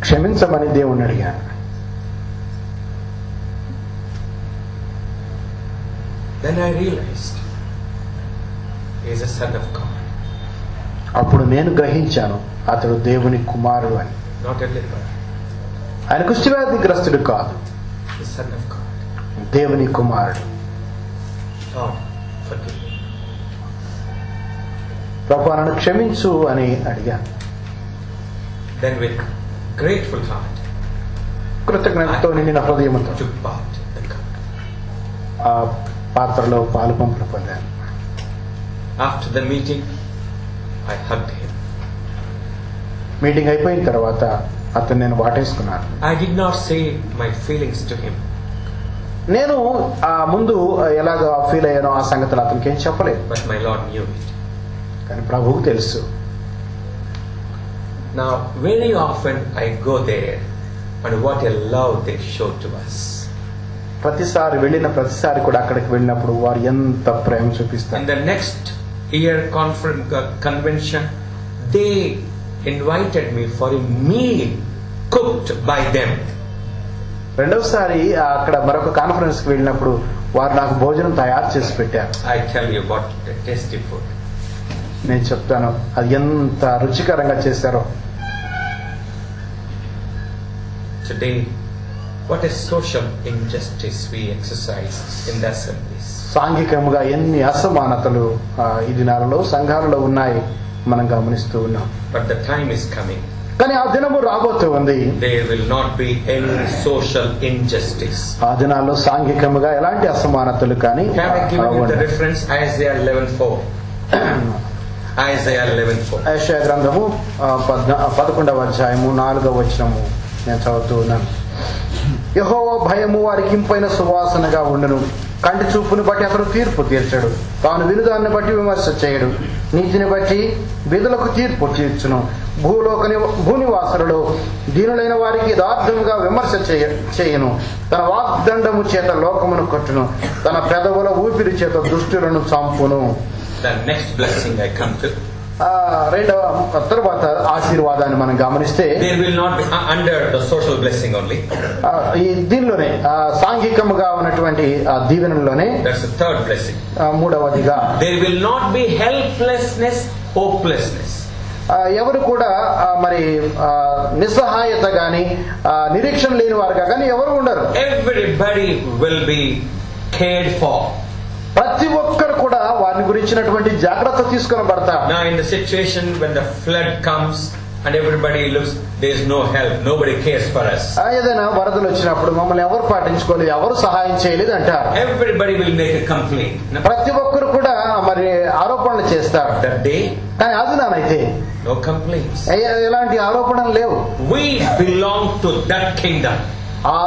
క్షమించమని దేవుణ్ణి అడిగాను. Then I realized he is a son of God. అప్పుడు నేను గ్రహించాను, అతడు దేవుని కుమారుడు అని. Not a leper. ఆయన కుష్ఠవ్యాధిగ్రస్తుడు కాదు, The son of God. దేవుని కుమారుడు. Lord, forgive me. ప్రభువా నన్ను క్షమించు అని అడిగాను. Then with grateful heart, కృతజ్ఞతతో నిండిన హృదయంతో took part in the cup. ఆ పాత్రలో పాలు పంపులు పొందాను. After the meeting, I hugged him. Meeting అయిపోయిన తర్వాత అతను నేను వాటేసుకున్నాను. I did not say my feelings to him. నేను ఆ ముందు ఎలాగ ఫీల్ అయ్యానో ఆ సంగతులు అతనికి ఏం చెప్పలేదు. But my Lord knew it. కానీ ప్రభువుకు తెలుసు. Now, very often I go there, and what a love they show to us. ప్రతిసారి వెళ్ళిన ప్రతిసారి కూడా అక్కడికి వెళ్ళినప్పుడు వారు ఎంత ప్రేమ చూపిస్తారు. In the next year convention, they invited me for a meal cooked by them. రెండవసారి అక్కడ మరొక కాన్ఫరెన్స్ కి వెళ్ళినప్పుడు వారు నాకు భోజనం తయారు చేసి పెట్టారు. I tell you what a tasty food. నేను చెప్తాను అది ఎంత రుచికరంగా చేశారో. Today, what a social injustice we exercise in the assemblies. సాంఘికంగా ఎన్ని అసమానతలు ఈ దినాలలో సంఘాలలో ఉన్నాయి మనం గమనిస్తూ ఉన్నాం. But the time is coming. కానీ ఆ దినము రాబోతూ ఉంది. There will not be any social injustice. ఆ దినాల్లో సాంఘికముగా ఎలాంటి అసమానతలు కానీ. Can I give you the reference? Isaiah 11:4. Isaiah 11:4. యెషయా గ్రంథము 11వ అధ్యాయము 4వ వచనము నేను చదువుతూ ఉన్నాను. యెహోవా భయము వారికి ఇంపైన సువాసనగా ఉండును. కంటి చూపుని బట్టి అతడు తీర్పు తీర్చడు. తాను వినుదాన్ని బట్టి విమర్శ చేయడు. నీతిని బట్టి విధులకు తీర్పు తీర్చును. భూనివాసులలో దీనులైన వారికి యథార్థముగా విమర్శ చేయను. తన వాగ్దండము చేత లోకమును కొట్టును. తన పెదవుల ఊపిరి చేత దుష్టులను చంపును. The next blessing I come to. రెండవ తర్వాత ఆశీర్వాదాన్ని మనం గమనిస్తే There will not be under the social blessing only. ఈ దీనిలోనే సాంఘికముగా ఉన్నటువంటి దీవెనలోనే That's the third blessing. మూడవదిగా There will not be helplessness, hopelessness. ఎవరు కూడా మరి నిస్సహాయత గాని నిరీక్షణ లేని వారుగా కానీ ఎవరు ఉండరు. Everybody will be cared for. ప్రతి ఒక్కరు కూడా వారిని గురించినటువంటి జాగ్రత్త తీసుకొనబడతారు. Now in the situation when the flood comes and everybody looks, there is no help, nobody cares for us. ఏదైనా వరదలు వచ్చినప్పుడు మమ్మల్ని ఎవరు పాటించుకోలేదు, ఎవరు సహాయం చేయలేదు అంటారు. Everybody will make a complaint. ప్రతి ఒక్కరు కూడా మరి ఆరోపణలు చేస్తారు. That day, కానీ అది నానైతే no complaints. ఎలాంటి ఆరోపణలు లేవు. We belong to that kingdom. ఆ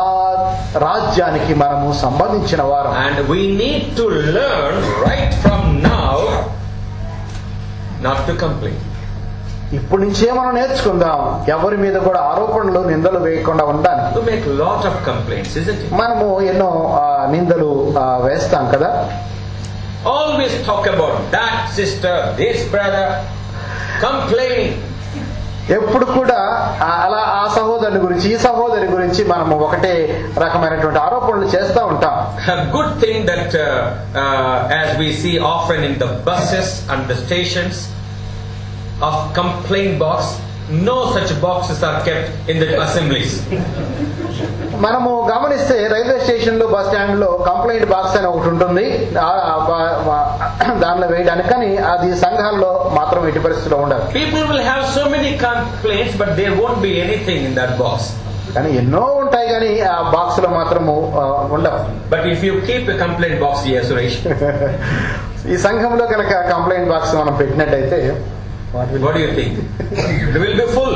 రాజ్యానికి మనము సంబంధించిన వారు. And we need to learn right from now not to complain. ఇప్పటి నుంచే మనం నేర్చుకుందాం ఎవరి మీద కూడా ఆరోపణలు నిందలు వేయకుండా ఉండాలి. To make a lot of complaints, isn't it? మనము ఎన్నో నిందలు వేస్తాం కదా. Always talk about that sister, this brother, complaining. ఎప్పుడు కూడా అలా ఆ సహోదరుని గురించి ఈ సహోదరి గురించి మనము ఒకటే రకమైనటువంటి ఆరోపణలు చేస్తూ ఉంటాం. A good thing that as we see often in the buses and the stations of complaint box, no such boxes are kept in the assemblies. మనము గమనిస్తే రైల్వే స్టేషన్ లో బస్ స్టాండ్ లో కంప్లైంట్ బాక్స్ అని ఒకటి ఉంటుంది, దానిలో వేయడానికి. కానీ అది సంఘాల్లో మాత్రం ఎట్టి పరిస్థితిలో ఉండదు. People will have so many complaints, but there won't be anything in that box. కానీ ఎన్నో ఉంటాయి కానీ ఆ బాక్స్ లో మాత్రము ఉండవు. But if you keep a complaint box here, Suresh, ఈ సంఘంలో కనుక కంప్లైంట్ బాక్స్ మనం పెట్టినట్టయితే what do you think? It will be full.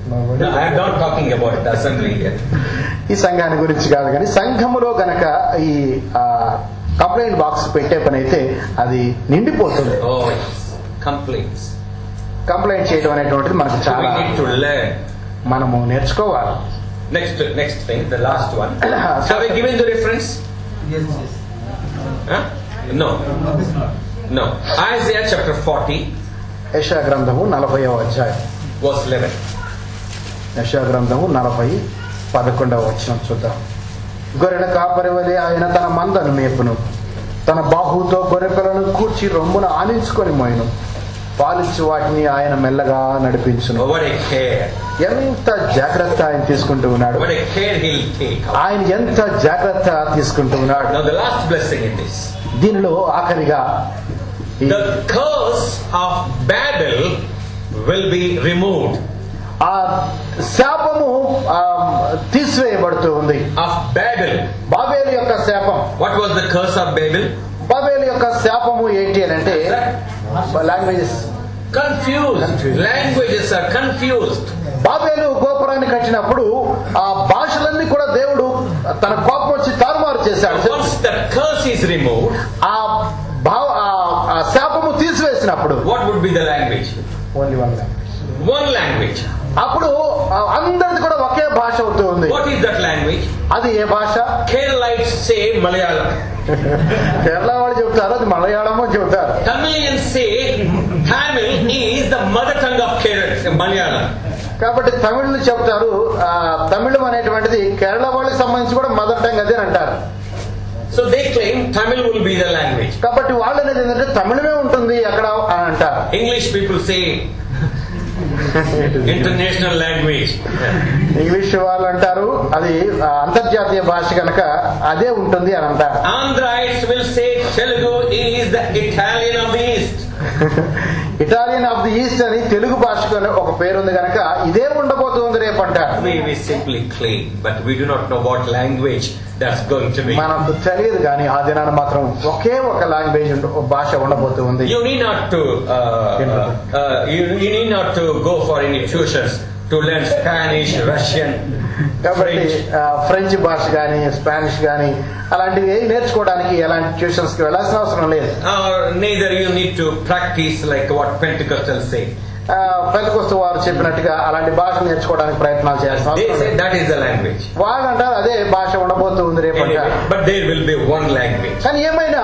No, I am not talking about the assembly here. ఈ సంఘాన్ని గురించి కాదు కానీ సంఘములో గనక ఈ కంప్లైంట్ బాక్స్ పెట్టే పని అయితే అది నిండిపోతుంది. Oh yes, complaints. కంప్లైంట్ చేయడం అనేటువంటిది మనకు So చాలా we need to learn. మనము నేర్చుకోవాలి. Next thing, the last one. Have we given the reference? Yes. Huh? No. Isaiah chapter 40, యెషయా గ్రంథము 40వ అధ్యాయం verse 11. యెషయా గ్రంథము 40:11 వచనం చూద్దాం. గొర్రెల కాపరి వలె ఆయన తన మందను మేపును, తన బాహుతో గొర్రె పిల్లను కూర్చి రొమ్మున ఆనించుకొని మోయను, పాలించి వాటిని ఆయన మెల్లగా నడిపించును. Oh, what a care. ఎంత జాగ్రత్త ఆయన తీసుకుంటూ ఉన్నాడు. What a care he'll take. ఆయన ఎంత జాగ్రత్త తీసుకుంటూ ఉన్నాడు. Now the last blessing in this. దీనిలో ఆఖరిగా The curse of Babel will be removed. ఆ శాపము తీసివేయబడుతూ ఉంది. Of Babel. బాబేలు యొక్క శాపం. What was the curse of Babel? Babel యొక్క శాపము ఏంటి అని అంటే languages Confused. Languages are confused. Babel గోపురాన్ని కట్టినప్పుడు ఆ భాషలన్నీ కూడా దేవుడు తన కోపం వచ్చి తారుమారు చేశాడు. Once the curse is removed, ఆ శాపము తీసివేసినప్పుడు what would be the language? Only one language. One language. అప్పుడు అందరిది కూడా ఒకే భాష అవుతూ ఉంది. What is that language? అది ఏ భాష? Keralites say Malayalam. కేరళ వాళ్ళు చెబుతారు అది మలయాళమో చెబుతారు. Tamilians say Tamil is the mother tongue of Malayalam. కాబట్టి తమిళ్లు చెబుతారు తమిళం అనేటువంటిది కేరళ వాళ్ళకి సంబంధించి కూడా మదర్ టంగ్ అదే అంటారు. So they claim Tamil will be the language. కాబట్టి వాళ్ళు అనేది ఏంటంటే తమిళమే ఉంటుంది అక్కడ అని అంటారు. English people say international language. English వాళ్ళు అంటారు అది అంతర్జాతీయ భాష కనుక అదే ఉంటుంది అని అంటారు. Andhrites will say Telugu is the Italian of the East. Italian of the east అని తెలుగు భాషకు ఒక పేరు ఉంది కనుక ఇదే ఉండబోతుంది రేపు అంటారు. We simply claim, but we do not know what language that's going to be. మనకు తెలియదు కానీ ఆ దినాన మాత్రం ఒకే ఒక లాంగ్వేజ్ భాష ఉండబోతుంది. You need not to go for any tuitions to learn Spanish, Russian, కాబట్టి ఫ్రెంచ్ భాష కానీ స్పానిష్ కానీ అలాంటివి నేర్చుకోవడానికి ఎలాంటి ట్యూషన్స్ కి వెళ్ళాల్సిన అవసరం లేదు. Neither you need to practice like what Pentecostals say. Pentecost వారు చెప్పినట్టుగా అలాంటి భాష నేర్చుకోవడానికి ప్రయత్నాలు చేస్తాం. They say that is the language. వాళ్ళు అంటారు అదే భాష ఉండబోతుంది రేపు అంటారు. But there will be one language. కానీ ఏమైనా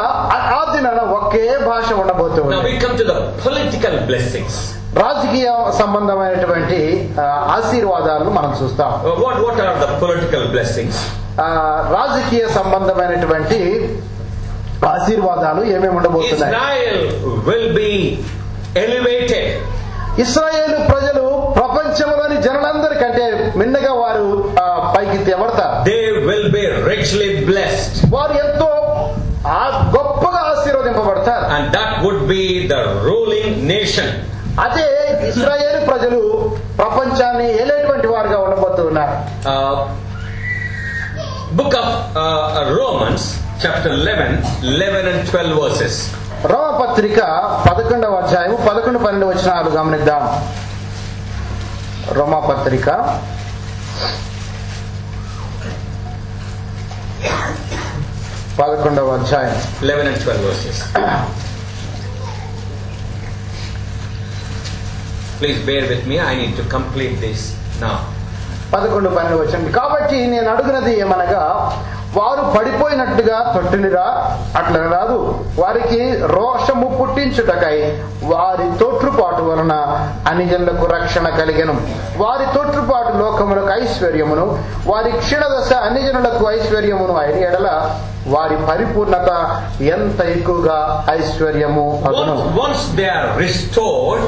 ఆ దినాన ఒకే భాష ఉండబోతుంది. Now we come to the political blessings. రాజకీయ సంబంధమైనటువంటి ఆశీర్వాదాలను మనం చూస్తాం. What are the political blessings? రాజకీయ సంబంధమైనటువంటి ఆశీర్వాదాలు ఏమేమి ఉండబోతున్నాయి? Israel will be elevated. ఇశ్రాయేలు ప్రజలు ప్రపంచంలోని జనులందరికంటే మిన్నగా వారు పైకి తేబడతారు. They will be richly blessed. వారు ఎంతో గొప్పగా ఆశీర్వదింపబడతారు. And that would be the ruling nation. అదే ఇశ్రాయేలు ప్రజలు ప్రపంచాన్ని ఏలేటువంటి వారుగా ఉండబోతున్నారు. Book of Romans chapter 11 and 12 verses. రోమపత్రిక 11వ అధ్యాయం 11-12 వచనాలు గమనిద్దాం. రోమపత్రిక 11వ అధ్యాయం 11 and 12 verses. Please bear with me. I need to complete this now. 11-12 వచనం. కాబట్టి నేను అడుగునది ఏమనగా, వారు పడిపోయినట్టుగా తొట్టినిరా, అట్లా రాదు. వారికి రోషము పుట్టించుటకై వారి తోట్రుపాటు వలన అన్యజనులకు రక్షణ కలిగెను. వారి తోట్రుపాటు లోకములకు ఐశ్వర్యమును, వారి క్షీణదశ అన్యజనులకు ఐశ్వర్యమును అయిన ఎడల వారి పరిపూర్ణత ఎంత ఎక్కువగా ఐశ్వర్యము అగును. Once they are restored,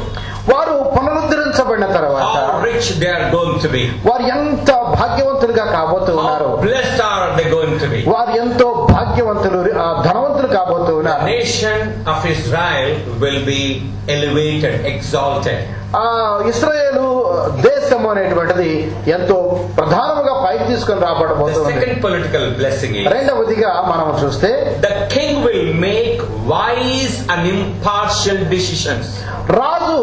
వారు పునరుద్ధరించబడిన తర్వాత how rich they are going to be. వారు ఎంత భాగ్యవంతులుగా కాబోతున్నారు. How blessed are they going to be. వారు ఎంతో భాగ్యవంతులు, ధనవంతులు కాబోతున్నారు. The nation of Israel will be elevated, exalted. ఇశ్రాయేలు దేశం అనేటువంటిది ఎంతో ప్రధానముగా పైకి తీసుకొని రాబడబోతుంది. The second political blessing is, రెండవదిగా మనం చూస్తే, the king will make wise and impartial decisions. రాజు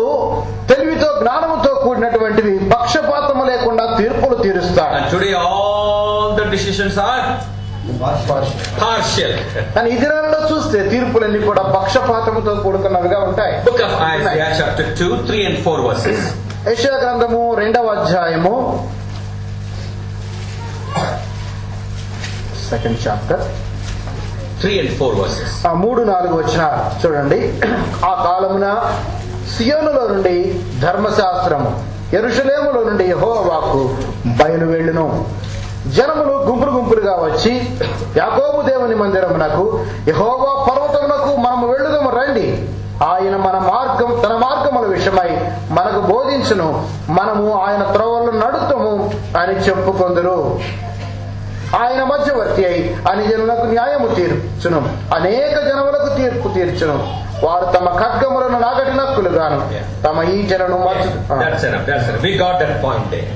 తెలివితో జ్ఞానముతో కూడినటువంటివి పక్షపాతము లేకుండా తీర్పులు తీరుస్తాడు. And today all the decisions are partial. కానీ ఈ దినాలలో చూస్తే తీర్పులన్నీ కూడా పక్షపాతముతో కూడుకున్నవిగా ఉంటాయి. Book of Isaiah chapter 2, 3 and 4 verses. యెషయా గ్రంథము 2వ అధ్యాయము 2nd chapter 3 and 4 verses. 3-4 వచనాలు చూడండి. ఆ కాలమున సియోనులో నుండి ధర్మశాస్త్రము, యెరూషలేములో నుండి యెహోవా వాక్కు బయలు వెళ్ళును. జనములు గుంపులు గుంపులుగా వచ్చి యాకోబు దేవుని మందిరమునకు, యెహోవా పర్వతమునకు మనము వెళ్ళుదము రండి. ఆయన తన మార్గముల విషయమై మనకు బోధించును, మనము ఆయన త్రోవల్లో నడుతుము అని చెప్పుకొందురు. ఆయన మధ్యవర్తి అయి అన్యజనులకు న్యాయము తీర్చును, అనేక జనములకు తీర్పు తీర్చును. వారు తమ ఖడ్గములను నాగటి నక్కులుగాను తమ ఈటెలను That's enough. We got that point there.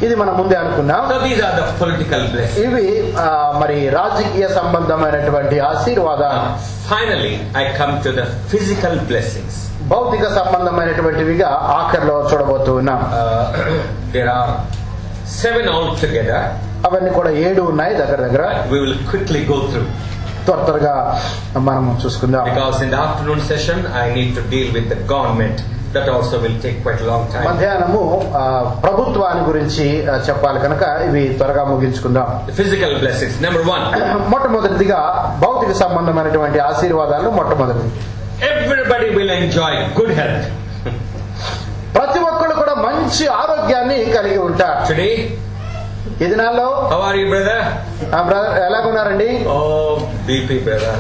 ఇది మనం ముందే అనుకున్నాం. So these are the political blessings. ఇవి మరి రాజకీయ సంబంధమైనటువంటి ఆశీర్వాదాలు. Finally, I come to the physical blessings. భౌతిక సంబంధమైనటువంటివిగా ఆఖరిలో చూడబోతూ ఉన్నాం. There are 7 altogether. అవన్నీ కూడా 7 ఉన్నాయి దగ్గర. We will quickly go through. త్వరగా మనం చూసుకుందాం. Because in the afternoon session, I need to deal with the government. That also will take quite a long time. మధ్యాహ్నము ప్రభుత్వాన్ని గురించి చెప్పాలి కనుక ఇవి త్వరగా ముగించుకుందాం. The physical blessings. Number 1. మొట్టమొదటిగా భౌతిక సంబంధమైనటువంటి ఆశీర్వాదాలు. మొట్టమొదటి, everybody will enjoy good health. ప్రతి ఒక్కరు కూడా మంచి ఆరోగ్యాన్ని కలిగి ఉంటారు. Today, ఈ దినాల్లో how are you, brother? Brother ఎలాగున్నారండి? Oh, BP, brother.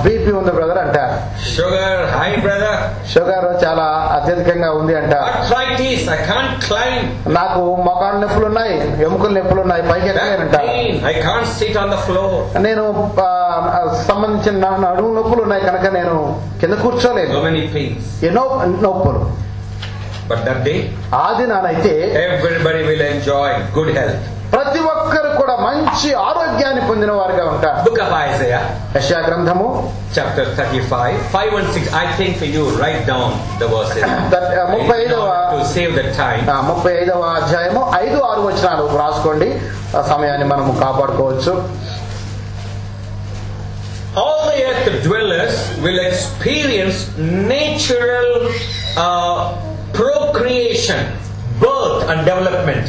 బీపీ ఉంది బ్రదర్ అంటారు. Sugar, high, brother. షుగర్ చాలా అత్యధికంగా ఉంది అంటారు. Arthritis, I can't climb. నాకు మోకాళ్ళ నొప్పులు ఉన్నాయి, ఎముకల నొప్పులు ఉన్నాయి, పైకి ఎక్కలేనంటారు. I can't sit on the floor. నేను సంబంధించిన నడుము నొప్పులు ఉన్నాయి కనుక నేను కింద కూర్చోలేదు. So many pains. ఎన్నో నొప్పులు. But that day, ఆ దినానైతే everybody will enjoy good health. ప్రతి ఒక్కరు కూడా మంచి ఆరోగ్యాన్ని పొందిన వారుగా ఉంటారు. Book of Isaiah, యెషయా గ్రంథము chapter 35, 5 and 6. I think for you, write down the verses. 35వ to save the time. 35వ అధ్యాయము 5-6 వచనాలు రాసుకోండి, సమయాన్ని మనము కాపాడుకోవచ్చు. All the earth dwellers will experience natural procreation, birth and development.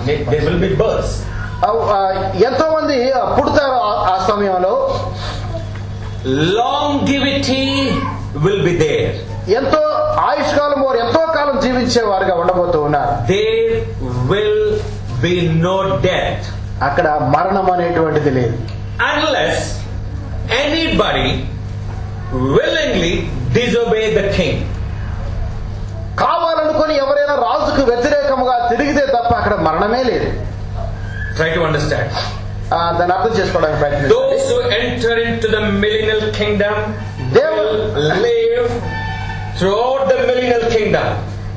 There will be births. ఎంతో మంది పుడతారు ఆ సమయంలో. Longevity will be there. ఎంతో ఆయుష్కాలం వారు ఎంతో కాలం జీవించే వారుగా ఉండబోతూ ఉన్నారు. There will be no death. అక్కడ మరణం అనేటువంటిది లేదు. Unless anybody willingly disobey the king. కావాలనుకొని ఎవరైనా రాజుకు వ్యతిరేకముగా తిరిగితే తప్ప అక్కడ మరణమే లేదు. Try to understand. దాన్ని అర్థం చేసుకోవడానికి ప్రయత్నించండి. Those who enter into the millennial kingdom will live throughout the millennial kingdom.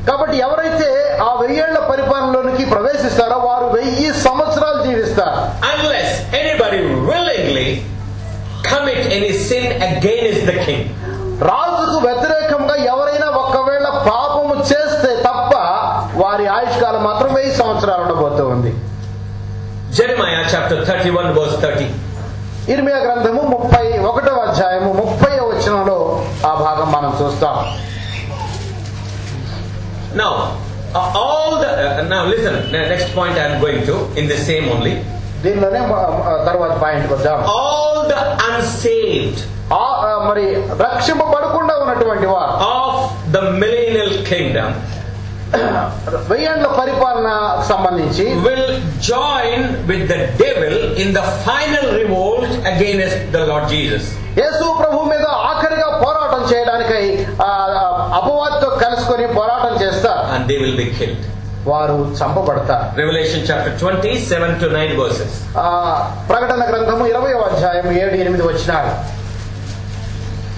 కాబట్టి ఎవరైతే ఆ 1000 ఏళ్ల పరిపాలనలోనికి ప్రవేశిస్తారో వారు 1000 సంవత్సరాలు జీవిస్తారు. Unless anybody willingly commit any sin against the king. రాజుకు వ్యతిరేకంగా ఎవరైనా ఒక్కవేళ పాపము చేస్తే తప్ప వారి ఆయుష్కాలం మాత్రం 1000 సంవత్సరాలు ఉండబోతూ ఉంది. Jeremiah chapter 31 verse 30. ఇర్మియా గ్రంథము 31వ అధ్యాయము 30వ వచనంలో ఆ భాగం మనం చూస్తాం. Now now listen, next point I am going to in the same only. దీనిలోనే తర్వాత పాయింట్ వద్దాం. All the unsaved మరి రక్షింపబడకుండా ఉన్నటువంటి వారు of the millennial kingdom 1000 ఏళ్ల పరిపాలన సంబంధించి will join with the devil in the final revolt against the Lord Jesus. యేసు ప్రభు మీద ఆఖరిగా పోరాటం చేయడానికై అపవాదితో కలుసుకొని పోరాటం చేస్తారు. And they will be killed. వారు చంపబడతారు. Revelation chapter 20 7 to 9 verses. ప్రకటన గ్రంథము 20వ అధ్యాయం 7-8 వచనాలు.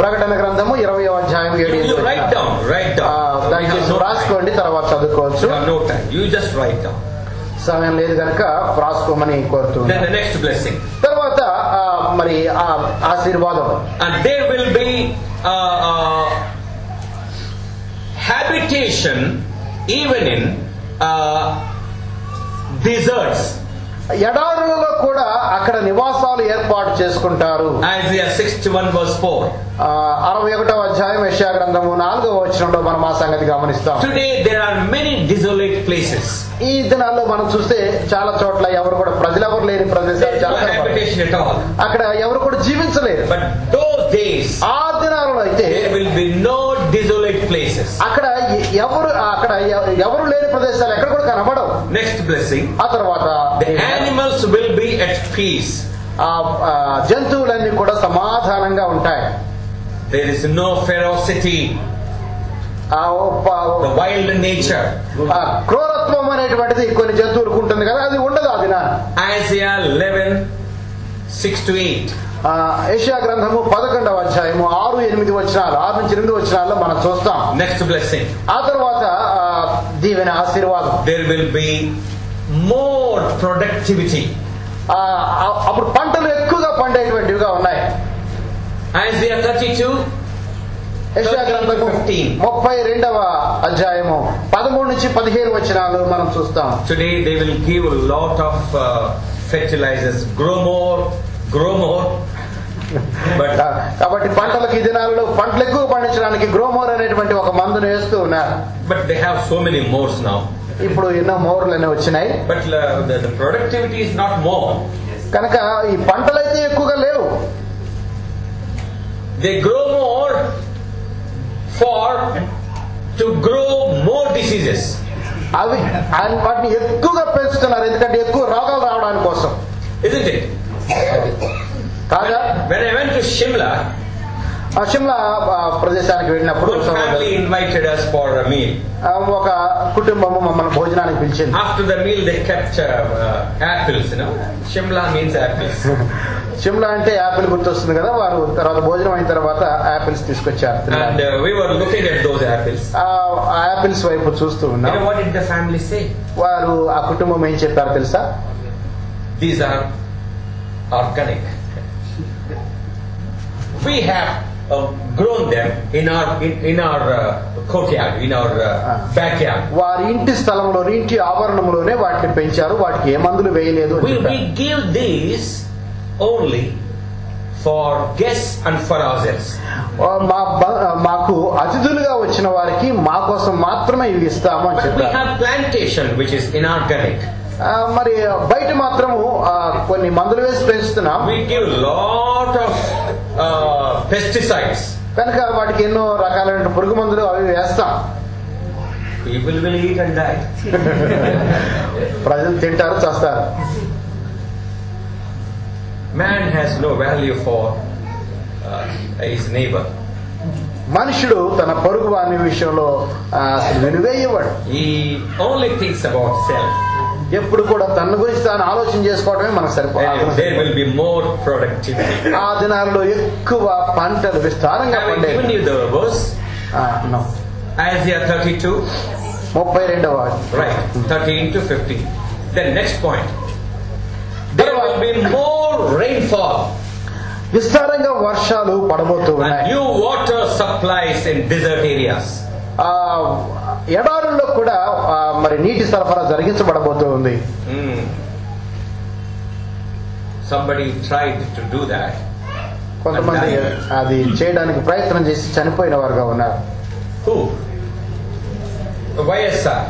ప్రకటన గ్రంథము 20వ అధ్యాయం 7-8 వచనాలు. Write down. దయచేసి రాసుకోండి, తర్వాత చదువుకోవచ్చు. No time. You just write down. సమయం లేదు కనుక రాసుకోమని కోరుతున్నాను. Then the next blessing. తర్వాత మరి ఆశీర్వాదం. And there will be habitation even in deserts. ఎడారులలో కూడా అక్కడ నివాసాలు ఏర్పాటు చేసుకుంటారు. Isaiah 61 verse 4. 61వ అధ్యాయం యెషయా గ్రంథము 4వ వచనంలో మనం ఆ సంగతి గమనిస్తాం. Today there are many desolate places. ఈ దినాల్లో మనం చూస్తే చాలా చోట్ల ఎవరు కూడా ప్రజలెవరు లేని ప్రదేశాలు చాలా habitation at all. అక్కడ ఎవరు కూడా జీవించలేరు. But those days ఆ దినాలలో అయితే there will be no desolate places. అక్కడ ఎవరు లేని ప్రదేశాలు ఎక్కడ కూడా కనబడవు. Next blessing. ఆ తర్వాత The animals will be at peace. జంతువులన్నీ కూడా సమాధానంగా ఉంటాయి. There is no ferocity, the wild nature. క్రూరత్వం అనేటువంటిది కొన్ని జంతువులకు ఉంటుంది కదా, అది ఉండదు ఆ దినాన. Isaiah 11 6 to 8. యెషయా గ్రంథము 11వ అధ్యాయము 6-8 వచనాలు, 6-8 వచనాల్లో మనం చూస్తాం. Next blessing. ఆ తర్వాత దీవెన ఆశీర్వాదం. There will be more productivity. అప్పుడు పంటలు ఎక్కువగా పండేటువంటివిగా ఉన్నాయి. Isaiah 32 యెషయా గ్రంథము 32వ అధ్యాయము 13-15 వచనాలు మనం చూస్తాం. Today they will give a lot of fertilizers, grow more. But కాబట్టి పంటలకు ఈ దినాలలో పంటలు ఎక్కువ పండించడానికి గ్రోమోర్ అనేటువంటి ఒక మందును వేస్తూ ఉన్నారు. But they have so many mores now. ఇప్పుడు ఎన్నో మోర్లు అనేవి వచ్చినాయి. But the productivity is not more. కనుక ఈ పంటలు అయితే ఎక్కువగా లేవు. They grow more to grow more diseases. వాటిని ఎక్కువగా పెంచుతున్నారు ఎందుకంటే ఎక్కువ రోగాలు రావడానికి కోసం. Isn't it? కాదా? When I went to Shimla, Shimla ప్రదేశానికి వెళ్ళినప్పుడు family invited us for a meal. ఒక కుటుంబము మమ్మల్ని భోజనానికి పిలిచింది. After the meal they kept apples, Shimla means apples. Shimla అంటే యాపిల్ గుర్తొస్తుంది కదా, వారు తర్వాత భోజనం అయిన తర్వాత యాపిల్స్ తీసుకొచ్చారు. And we were looking at those apples. ఆ యాపిల్స్ వైపు చూస్తూ ఉన్నాం. You know what did the family say? వారు ఆ కుటుంబం ఏం చెప్పారు తెలుసా? These are organic. We have grown them in our courtyard, in our backyard. వారి ఇంటి స్థలంలో, ఇంటి ఆవరణంలోనే వాటిని పెంచారు, వాటికి ఏ మందులు వేయలేదు. We give these only for guests and for ourselves. మాకు అతిథులుగా వచ్చిన వారికి మా కోసం మాత్రమే ఇవి ఇస్తాము అని చెప్పారు. We have plantation which is inorganic. మరి బయట మాత్రము కొన్ని మందులు వేసి పెంచుతున్నాం. We give lot of pesticides. కనుక వాటికి ఎన్నో రకాలైన పురుగు మందులు అవి వేస్తాం. People will eat and die. ప్రజలు తింటారు, చేస్తారు. Man has no value for his neighbor. మనుషుడు తన పొరుగు వాని విషయంలో అసలు విలువేయవాడు. He only thinks about self. ఎప్పుడు కూడా తన గురించి తాను ఆలోచన చేసుకోవడమే మనకు సరిపోతుంది. There will be more productivity. ఆ దినాల్లో ఎక్కువ పంటలు విస్తారంగా Have I పండేవి. given you the verse? No. Isaiah 32. 32వ Right. 13 to 15. Then next point. There will be more rainfall. విస్తారంగా వర్షాలు పడబోతూ And ఉన్నాయి. new water supplies in desert areas. ఎడారుల్లో కూడా మరి నీటి సరఫరా జరిగించబడబోతూ ఉంది. Somebody tried to do that. కొంతమంది అది చేయడానికి ప్రయత్నం చేసి చనిపోయిన వారుగా ఉన్నారు. Who? YSR.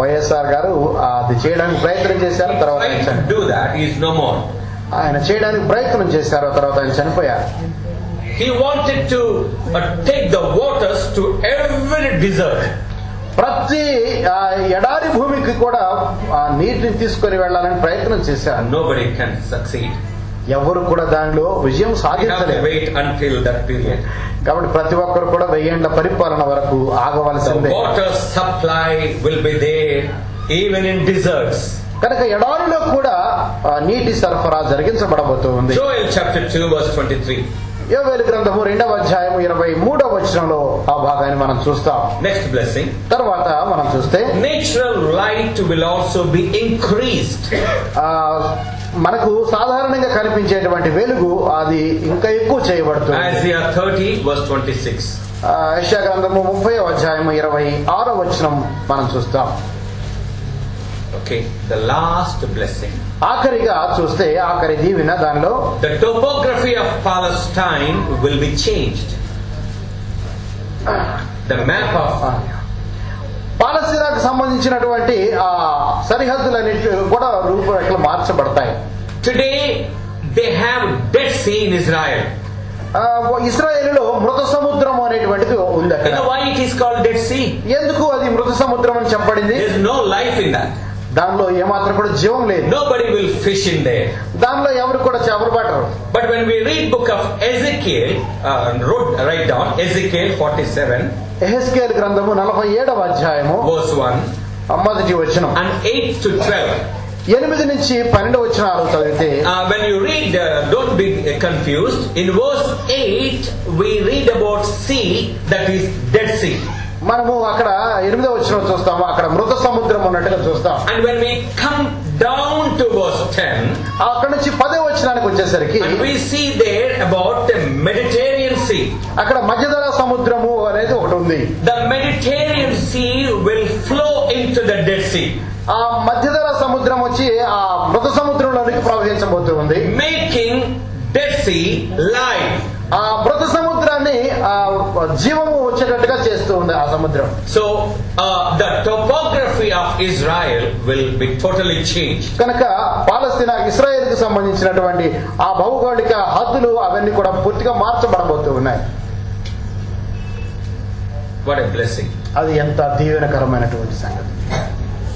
వైఎస్ఆర్ గారు అది చేయడానికి ప్రయత్నం చేశారు, తర్వాత do that. He is no more. ఆయన చేయడానికి ప్రయత్నం చేశారు, తర్వాత ఆయన చనిపోయారు. He wanted to take the waters to every desert. ప్రతి ఎడారి భూమికి కూడా నీటిని తీసుకొని వెళ్ళాలని ప్రయత్నం చేశారు. Nobody can succeed. ఎవరు కూడా దానిలో విజయం సాధించలేదు. Wait until that period. కాబట్టి ప్రతి ఒక్కరు కూడా 1000 ఏళ్ల పరిపాలన వరకు ఆగవలసిందే. The water supply will be there even in deserts. కనుక ఎడారిలో కూడా నీటి సరఫరా జరిగించబడబోతుంది. Joel chapter 2 verse 23. యోవేలు గ్రంథము 2వ అధ్యాయము 23వ వచనంలో ఆ భాగాన్ని మనం చూస్తాం. Next blessing. తర్వాత మనం చూస్తే Natural light will also be increased. మనకు సాధారణంగా కనిపించేటువంటి వెలుగు అది ఇంకా ఎక్కువ చేయబడుతుంది. Isaiah 30 verse 26. యెషయా గ్రంథము 30వ అధ్యాయము 26వ వచనం మనం చూస్తాం. Okay, the last blessing. ఆఖరిగా చూస్తే ఆఖరి దీవెన దానిలో The topography of Palestine will be changed. The map of పాలస్తీనాకు సంబంధించినటువంటి ఆ సరిహద్దులన్నిటి కూడా రూపురేఖలు మార్చబడతాయి. Today they have Dead Sea in Israel. ఇశ్రాయేలులో మృత సముద్రం అనేటువంటిది ఉంది అక్కడ. You know why it is called Dead Sea? ఎందుకు అది మృత సముద్రం అని చెప్పబడింది? There is no life in that. దానిలో ఏమాత్రం కూడా జీవం లేదు. Nobody will fish in there. దానిలో ఎవరు కూడా చేపలు పట్టరు. But when we read book of Ezekiel, write down Ezekiel 47. యెహెజ్కేలు గ్రంథము 47వ అధ్యాయము verse 1 మొదటి వచనం and 8 to 12. 8 నుంచి 12 వచనాలు చదివితే When you read, don't be confused. In verse 8, we read about sea, that is Dead Sea. మనము అక్కడ 8వ వచనం చూస్తాము, అక్కడ మృత సముద్రం ఉన్నట్టుగా చూస్తాం. And when we come down to verse 10, అక్కడ నుంచి 10వ వచనానికి వచ్చేసరికి and we see there about the Mediterranean Sea. అక్కడ మధ్యధరా సముద్రము అనేది ఒకటి ఉంది. The Mediterranean Sea will flow into the Dead Sea. ఆ మధ్యధరా సముద్రం వచ్చి ఆ మృత సముద్రంలోనికి ప్రవహించబోతుంది, making Dead Sea live. ఆ మృత సముద్రాన్ని జీవము వచ్చేటట్టుగా చేస్తూ ఉంది ఆ సముద్రం. So the topography of Israel will be totally changed. కనుక పాలస్తీనా ఇశ్రాయేల్ కి సంబంధించినటువంటి ఆ భౌగోళిక హద్దులు అవన్నీ కూడా పూర్తిగా మార్చబడబోతూ ఉన్నాయి. What a blessing. అది ఎంత దీవెనకరమైనటువంటి సంగతి.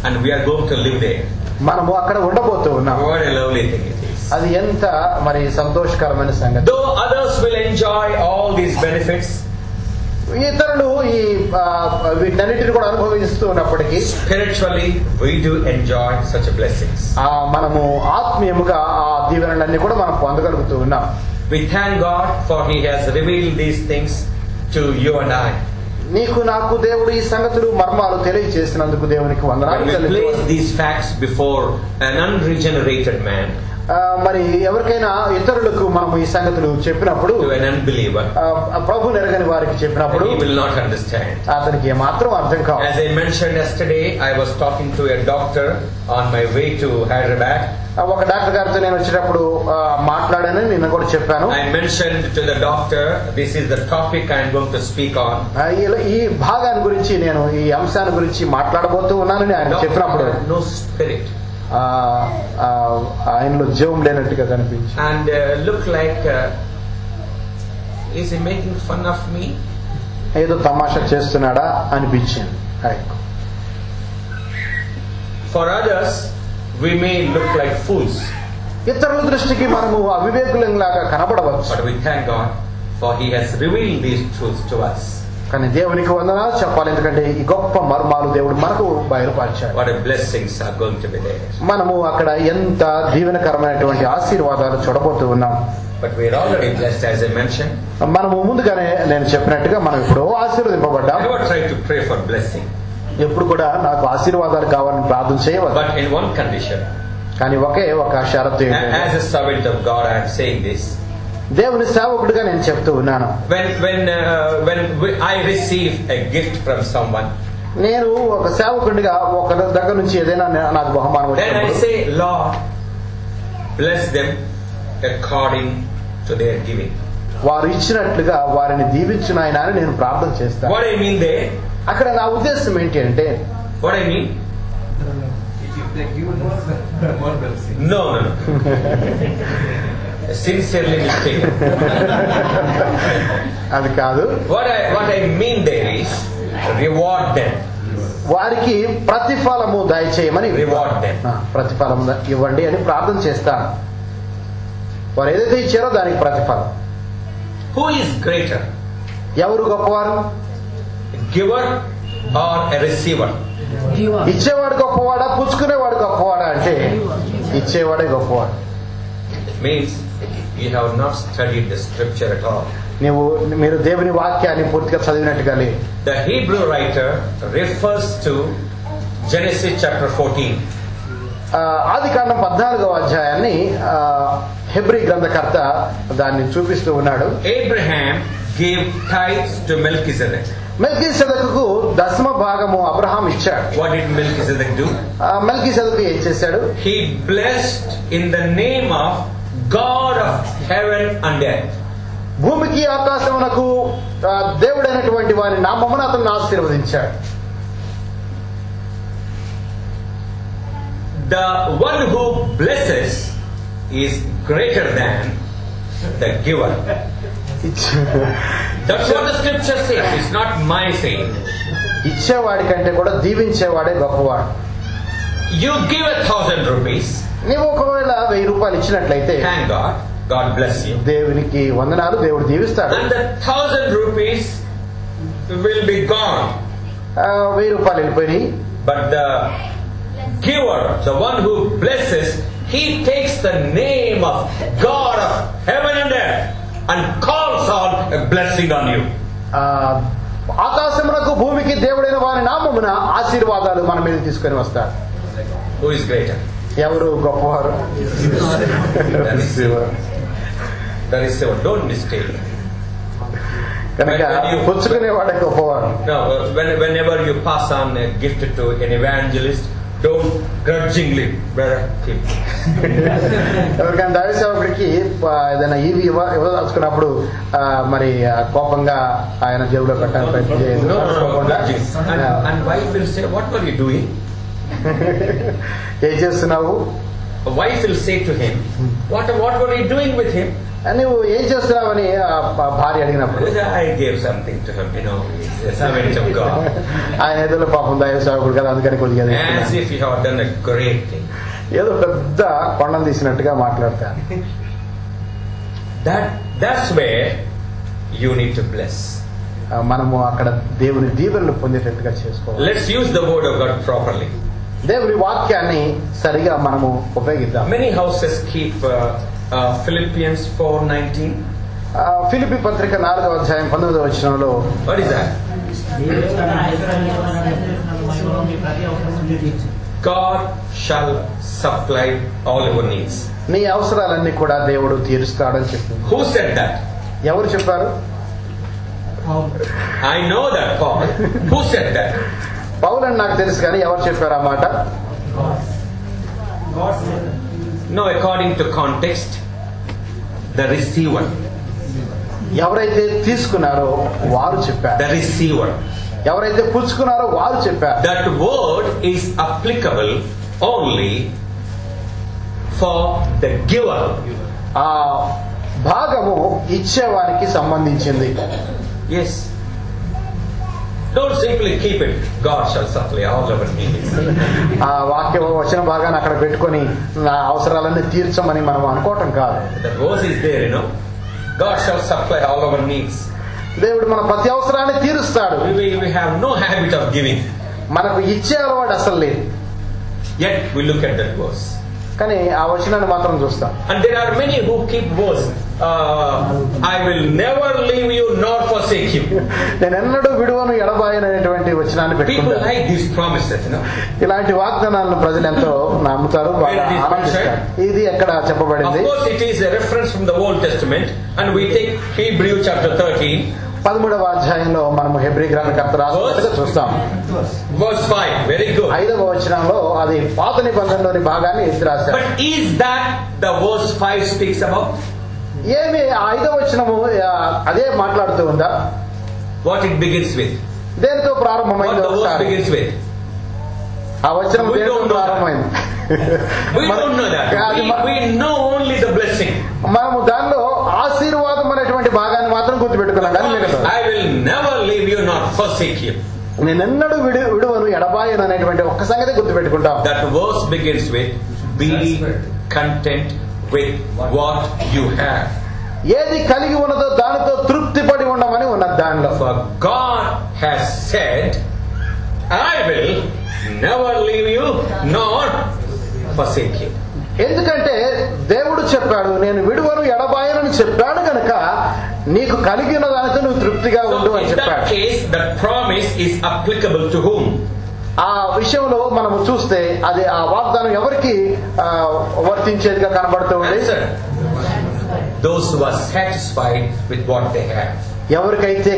And we are going to live there. మనము అక్కడ ఉండబోతూ ఉన్నాం. What a lovely thing it is. అది ఎంత మరి సంతోషకరమైన సంగతి. Though others will enjoy all these benefits, ఇతరులు ఈ వీటన్నిటిని కూడా అనుభవిస్తూ ఉన్నప్పటికీ spiritually we do enjoy such a blessings. మనము ఆత్మీయముగా ఆ దీవెనలన్నీ కూడా మనం పొందగలుగుతూ ఉన్నాం. We thank God for He has revealed these things to you and I. నీకు నాకు దేవుడు ఈ సంగతులు మర్మాలు తెలియజేసినందుకు దేవునికి వందనాలు. When we place these facts before an unregenerated man, మరి ఎవరికైనా ఇతరులకు మనం ఈ సంగతులు చెప్పినప్పుడు, to an unbeliever, ప్రభు నెరగని వారికి చెప్పినప్పుడు he will not understand. అతనికి ఏమాత్రం అర్థం కాదు. As I mentioned yesterday, I was talking to a doctor on my way to Hyderabad. ఒక డాక్టర్ గారితో నేను వచ్చేటప్పుడు మాట్లాడానని నిన్న కూడా చెప్పాను. I mentioned to the doctor, this is the topic I am going to speak on. ఈ భాగాన్ని గురించి నేను ఈ అంశాన్ని గురించి మాట్లాడబోతూ ఉన్నానని ఆయన చెప్పినప్పుడు no spirit. ఆయనలో జీవం లేనట్టుగా కనిపించి, and look like is he making fun of me? ఏదో తమాషా చేస్తున్నాడా అనిపించింది. For others we may look like fools, ఇతరుల దృష్టికి మనము అవివేకులంలాగా కనబడవచ్చు. but we thank God for He has revealed these truths to us. కానీ దేవునికి వందనాలు చెప్పాలి, ఎందుకంటే ఈ గొప్ప మర్మాలు దేవుడు మనకు బయలుపరిచాడు. What a blessings are going to be there. మనము అక్కడ ఎంత దీవెనకరమైనటువంటి ఆశీర్వాదాలు చూడబోతూ ఉన్నాం. But we are already blessed, as I mentioned. మనము ముందుగానే నేను చెప్పినట్టుగా మనం ఇప్పుడు ఆశీర్వదింపబడ్డాం. I never try to pray for blessing. ఎప్పుడు కూడా నాకు ఆశీర్వాదాలు కావాలని ప్రార్థన చేయవద్దు. But in one condition. కానీ ఒక షరతు ఏంటంటే, As a servant of God, I am saying this. దేవుని సేవకుడిగా నేను చెప్తూ ఉన్నాను. When I receive a gift from someone, నేను ఒక సేవకుడిగా ఒక దగ్గర నుంచి ఏదైనా నాకు బహుమానం then I వచ్చినప్పుడు say, Lord, bless them according to their giving. వారు ఇచ్చినట్లుగా వారిని దీవించు నాయనా అని నేను ప్రార్థన చేస్తాను. What I mean there? అక్కడ నా ఉద్దేశం ఏంటి అంటే, What I mean? If they give more blessing. No. Sincerely mistaken. అది కాదు. What I mean there is reward them. వారికి ప్రతిఫలము దయచేయమని, Reward them. ప్రతిఫలము ఇవ్వండి అని ప్రార్థన చేస్తాను. వారు ఏదైతే ఇచ్చారో దానికి ప్రతిఫలం. Who is greater? ఎవరు గొప్పవారు? Giver or a receiver? ఇచ్చేవాడు గొప్పవాడా, పుచ్చుకునేవాడు గొప్పవాడా అంటే ఇచ్చేవాడే గొప్పవాడు. It means you have not studied the scripture at all. మీరు దేవుని వాక్యాన్ని పూర్తిగా చదివినట్టుగా లేదు. The Hebrew writer refers to Genesis chapter 14. ఆదికాండం 14వ అధ్యాయాన్ని హెబ్రీ గ్రంథకర్త దాన్ని చూపిస్తూ ఉన్నాడు. Abraham gave tithes to Melchizedek. మెల్కీసెదెకుకు దశమ భాగము అబ్రహాం ఇచ్చాడు. What did Melchizedek do? మెల్కీసెదెకు ఏం చేశాడు? He blessed in the name of God of heaven and earth. భూమికి ఆకాశమునకు దేవుడైనటువంటి వారి నామమున అతన్ని ఆశీర్వదించాడు. The one who blesses is greater than the giver. That's what the scripture says. It's not my saying. ఇచ్చేవాడి కంటే కూడా దీవించేవాడే గొప్పవాడు. You give 1,000 rupees. నీవు ఒకవేళ 1000 రూపాయలు ఇచ్చినట్లయితే, Thank God. God bless you. దేవునికి వందనాలు, దేవుడు దీవిస్తాడు. And the 1,000 rupees will be gone. 1000 రూపాయలు వెళ్ళిపోయినాయి. But the giver, the one who blesses, he takes the name of God of heaven and earth and calls on a blessing on you. ఆకాశమునకు భూమికి దేవుడైన వారి నామమున ఆశీర్వాదాలు మన మీద తీసుకొని వస్తాడు. Who is greater? ఎవరు గొప్పవారు? That is so. Don't mistake. కనుక పుచ్చుకునేవాడే గొప్పవారు. No, whenever you pass on a gift to an evangelist, don't grudgingly keep. ఎవరికైనా దైవ సేవకుడికి ఏదైనా ఇవి ఇవ్వదలుచుకున్నప్పుడు మరి కోపంగా ఆయన జేబులో పెట్టాలని ప్రయత్నం చేయదు. And wife will say, what were you doing? ఏం చేస్తున్నావు? Wife will say to him, what were you doing with him? నువ్వు ఏం చేస్తున్నావని భార్య అడిగినప్పుడు, I gave something to him, he's a servant of God. ఆయన ఏదో పాపం దైవ సేవకుడు కదా, అందుకని కొద్దిగా As if he had done a great thing. ఏదో పెద్ద కొండను తీసినట్టుగా మాట్లాడతాను. That's where you need to bless. మనము అక్కడ దేవుని దీవెనలు పొందేటట్టుగా చేసుకోవాలి. Let's use the word of God properly. దేవుని వాక్యాన్ని సరిగా మనము ఉపయోగిద్దాం. Many houses keep Philippians 4:19. Philippi పత్రిక 4వ అధ్యాయం 19వ వచనంలో, What is that? God shall supply all your needs. నీ అవసరాలన్నీ కూడా దేవుడు తీరుస్తాడని చెప్పింది. Who said that? ఎవరు చెప్పారు? I know that, Paul. Who said that? పౌలు అని నాకు తెలుసు, కానీ ఎవరు చెప్పారు ఆ మాట? No, according to context, the receiver. ఎవరైతే తీసుకున్నారో వారు చెప్పారు. The receiver. ఎవరైతే పుచ్చుకున్నారో వారు చెప్పారు. That word is applicable only for the giver. ఆ భాగము ఇచ్చేవారికి సంబంధించింది. Yes. Don't simply keep it. God shall supply all our needs. ఆ వాక్యం వచ్చిన భాగాన్ని అక్కడ పెట్టుకొని నా అవసరాలన్నీ తీర్చమని మనం అనుకోవటం కాదు. That verse is there, God shall supply all our needs. దేవుడు మన ప్రతి అవసరాన్ని తీరుస్తాడు. We have no habit of giving. మనకు ఇచ్చే అలవాటు అసలు లేదు. Yet we look at that verse. కానీ ఆ వచనాన్ని మాత్రం చూస్తాం. And there are many who keep verse. I will never leave you nor forsake you. నేను ఎన్నడూ విడువను ఎడబాయను అనేటువంటి వచనాన్ని People పెట్టుకుంటారు. like these promises, you know. ఇలాంటి వాగ్దానాలను ప్రజలు ఎంతో నమ్ముతారు, బాగా ఆనందిస్తారు. ఇది ఎక్కడ చెప్పబడింది? Of course it is a reference from the Old Testament, and we take Hebrew chapter 13. 13వ అధ్యాయంలో మనము హెబ్రీ గ్రంథకర్త రాసినట్టుగా చూస్తాం. Verse 5, very good. 5వ వచనంలో అది పాత నిబంధనలోని భాగాన్ని ఎత్తి రాశారు. But is that the verse 5 speaks about? ఏమి ఆ 5వ వచనము అదే మాట్లాడుతూ ఉందా? What it begins with? దేనితో What ప్రారంభమైంది? the verse begins with? ఆ వచనం We దేనితో don't know ప్రారంభమైంది? We don't know that. We know only the blessing. మనము దానిలో ఆశీర్వాదం అనేటువంటి భాగాన్ని మాత్రం గుర్తుపెట్టుకున్నాం. కానీ I will never leave you nor forsake you. నేనెన్నడూ విడువను ఎడబాయను అనేటువంటి ఒక్క సంగతి గుర్తుపెట్టుకుంటాం. That verse begins with, be content with what you have. ఏది కలిగి ఉన్నదో దానితో తృప్తి పడి ఉండమని ఉన్నది దానిలో. For God has said, I will never leave you nor forsake you. ఎందుకంటే దేవుడు చెప్పాడు, నేను విడువను ఎడబాయనని చెప్పాడు కనుక నీకు కలిగిన దానితో నువ్వు తృప్తిగా ఉండు అని In that చెప్పాడు. case, that promise is applicable to whom? ఆ విషయంలో మనము చూస్తే అది ఆ వాగ్దానం ఎవరికి వర్తించేదిగా కనబడుతూ ఉంది? Answer. Those who are satisfied with what they have. ఎవరికైతే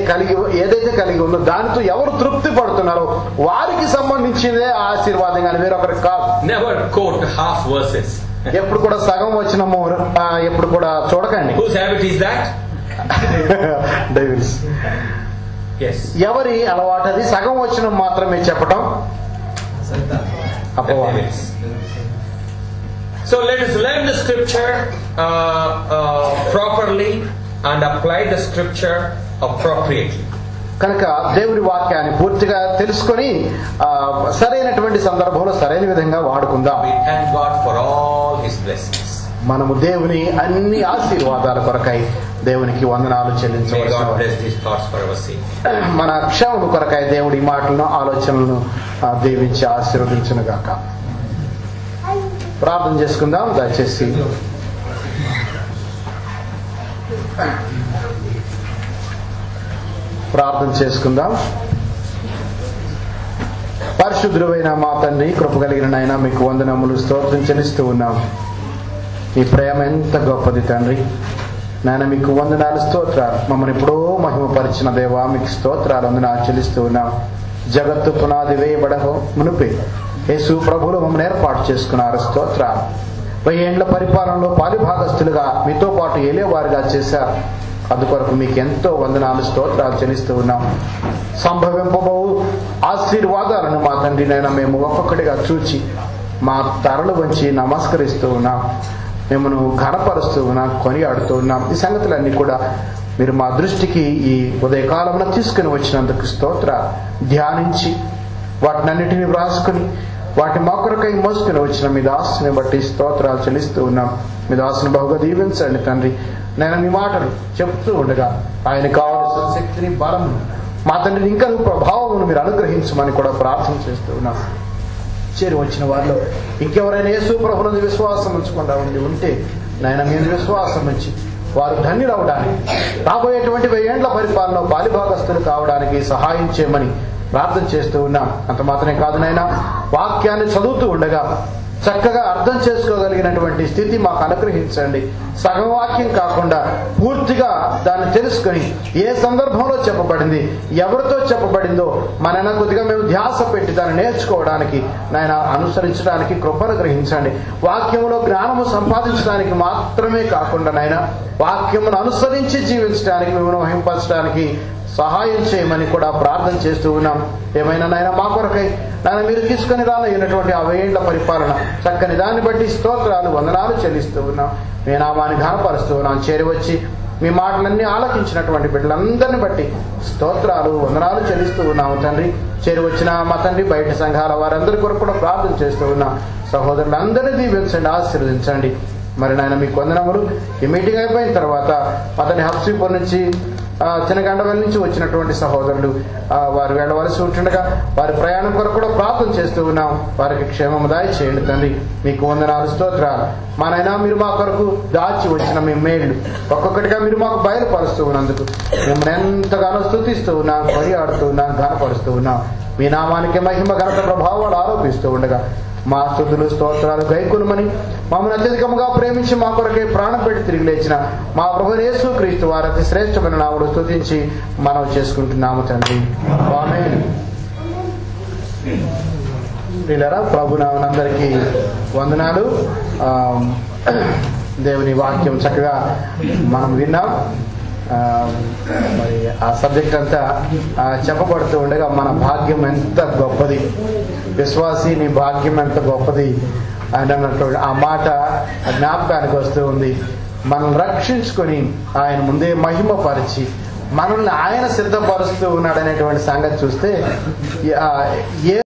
ఏదైతే కలిగి ఉందో దానితో ఎవరు తృప్తి పడుతున్నారో వారికి సంబంధించిందే ఆశీర్వాదం, కానీ వేరొకరికి కాదు. Never quote half verses. ఎప్పుడు కూడా సగం వచనము ఎప్పుడు కూడా చూడకండి. Whose habit is that? Devils. Yes. ఎవరి అలవాటు అది? సగం వచనం మాత్రమే చెప్పటం. అపవాది. So let us learn the scripture properly and apply the scripture appropriately. కనుక దేవుని వాక్యాన్ని పూర్తిగా తెలుసుకొని సరైనటువంటి సందర్భంలో సరైన విధంగా వాడుకుందాం. We thank God for all His blessings. మనము దేవుని అన్ని ఆశీర్వాదాల కొరకై దేవునికి వందనాలు May God చెల్లించవలసిన bless these thoughts for our sake. మన క్షేమము కొరకై దేవుడి మాటలను ఆలోచనలను దీవించి ఆశీర్వదించును గాక. ప్రార్థన చేసుకుందాం. దయచేసి ప్రార్థన చేసుకుందాం. పరిశుద్ధుడైన మా తండ్రి, కృప కలిగిన నాయన, మీకు వందనములు స్తోత్రం చెల్లిస్తూ ఉన్నాం. మీ ప్రేమ ఎంత గొప్పది తండ్రి. నాయన మీకు వందనాలు, స్తోత్రాలు. మమ్మల్ని ఎప్పుడో మహిమపరిచిన దేవా మీకు స్తోత్రాలు వందనాలు చెల్లిస్తూ ఉన్నాం. జగత్తు పునాది వేయబడహో మునుపే యేసు ప్రభువులు మమ్మల్ని ఏర్పాటు చేసుకున్నారు. స్తోత్రాలు. 1000 ఏళ్ల పరిపాలనలో పాలిభాగస్తులుగా మీతో పాటు ఏలేవారుగా చేశారు. అందుకొరకు మీకు ఎంతో వందనాలు, స్తోత్రాలు చెల్లిస్తూ ఉన్నాం. సంభవింపబోవు ఆశీర్వాదాలను మా తండ్రి నైనా మేము ఒక్కొక్కటిగా చూచి మా తరలు వంచి నమస్కరిస్తూ ఉన్నాం. మిమ్మను ఘనపరుస్తూ ఉన్నాం, కొనియాడుతూ ఉన్నాం. ఈ సంగతులన్నీ కూడా మీరు మా దృష్టికి ఈ ఉదయకాలంలో తీసుకుని వచ్చినందుకు స్తోత్రాలు. ధ్యానించి వాటినన్నిటిని వ్రాసుకుని వాటి మా కొరకై మోసుకుని వచ్చిన మీ దాసుని బట్టి స్తోత్రాలు చెల్లిస్తూ ఉన్నాం. మీ దాసుని బహుగా దీవించండి తండ్రి. నేను మీ మాటలు చెప్తూ ఉండగా ఆయన కావలసిన శక్తిని, బలము మా తండ్రిని ఇంకా ప్రభావమును మీరు అనుగ్రహించమని కూడా ప్రార్థన చేస్తూ ఉన్నాం. చేరి వచ్చిన వారిలో ఇంకెవరైనా యేసు ప్రభువునందు విశ్వాసం ఉంచకుండా ఉంటే నాయన మీరు విశ్వాసం ఉంచి వారు ధన్యులవడానికి, రాబోయేటువంటి 1000 ఏళ్ల పరిపాలనలో పాలిభాగస్తులు కావడానికి సహాయం చేయమని ప్రార్థన చేస్తూ ఉన్నాం. అంత మాత్రమే కాదు నాయన, వాక్యాన్ని చదువుతూ ఉండగా చక్కగా అర్థం చేసుకోగలిగినటువంటి స్థితి మాకు అనుగ్రహించండి. సగం వాక్యం కాకుండా పూర్తిగా దాన్ని తెలుసుకొని ఏ సందర్భంలో చెప్పబడింది, ఎవరితో చెప్పబడిందో మన కొద్దిగా మేము ధ్యాస పెట్టి దాన్ని నేర్చుకోవడానికి, నాయన అనుసరించడానికి కృపను గ్రహించండి. వాక్యములో జ్ఞానము సంపాదించడానికి మాత్రమే కాకుండా నాయన వాక్యమును అనుసరించి జీవించడానికి, మిమ్మల్ని మహింపరచడానికి సహాయం చేయమని కూడా ప్రార్థన చేస్తూ ఉన్నాం. ఏమైనా నాయన మా కొరకై నాయన మీరు తీసుకుని రానయ్యినటువంటి ఆ 1000 ఏళ్ల పరిపాలన చక్కని దాన్ని బట్టి స్తోత్రాలు వందనాలు చెల్లిస్తూ ఉన్నాం. మీ నామాన్ని ఘనపరుస్తూ ఉన్నాం. చేరి వచ్చి మీ మాటలన్నీ ఆలకించినటువంటి బిడ్డలందరినీ బట్టి స్తోత్రాలు వందనాలు చెల్లిస్తూ ఉన్నాము తండ్రి. చేరి వచ్చిన మా తండ్రి బయట సంఘాల వారందరి కొరకు కూడా ప్రార్థన చేస్తూ ఉన్నాం. సహోదరులందరినీ దీవించండి, ఆశీర్వదించండి. మరి నాయన మీకు వందనములు. ఈ మీటింగ్ అయిపోయిన తర్వాత అతని హబ్సీపూర్ నుంచి చిన్నగండవెల్ నుంచి వచ్చినటువంటి సహోదరులు వారు వెళ్ళవలసి ఉంటుండగా వారి ప్రయాణం కొరకు కూడా ప్రార్థన చేస్తూ ఉన్నాం. వారికి క్షేమము దయచేయండి తండ్రి. మీకు వందనాలు, స్తోత్రాలు. మా నాయన మీరు మా కొరకు దాచి వచ్చిన మీ మేళ్ళు ఒక్కొక్కటిగా మీరు మాకు బయలుపరుస్తూ ఉన్నందుకు మిమ్మల్ని ఎంతగానో స్తుతిస్తూ ఉన్నాం, కొనియాడుతూ ఉన్నాం, ఘనపరుస్తూ ఉన్నాం. మీ నామానికి మహిమ ఘనత ప్రభావాలు ఆరోపిస్తూ ఉండగా మా స్తుతులు స్తోత్రాలు గైకొనుమని మమ్మల్ని అత్యధికంగా ప్రేమించి మా కొరకే ప్రాణం పెట్టి తిరిగి లేచిన మా ప్రభువు యేసుక్రీస్తు వారి అతి శ్రేష్టమైన నామములో స్తుతించి మనం చేసుకుంటున్నాము తండ్రి. ఆమేన్. ప్రియులారా, ప్రభు నామమునందరికీ వందనాలు. దేవుని వాక్యం చక్కగా మనం విన్నాం. మరి ఆ సబ్జెక్ట్ అంతా చెప్పబడుతూ ఉండగా మన భాగ్యం ఎంత గొప్పది, విశ్వాసి నీ భాగ్యం ఎంత గొప్పది అని అన్నటువంటి ఆ మాట జ్ఞాపకానికి వస్తూ ఉంది. మనం రక్షించుకొని ఆయన ముందే మహిమపరిచి మనల్ని ఆయన సిద్ధపరుస్తూ ఉన్నాడనేటువంటి సంగతి చూస్తే ఏ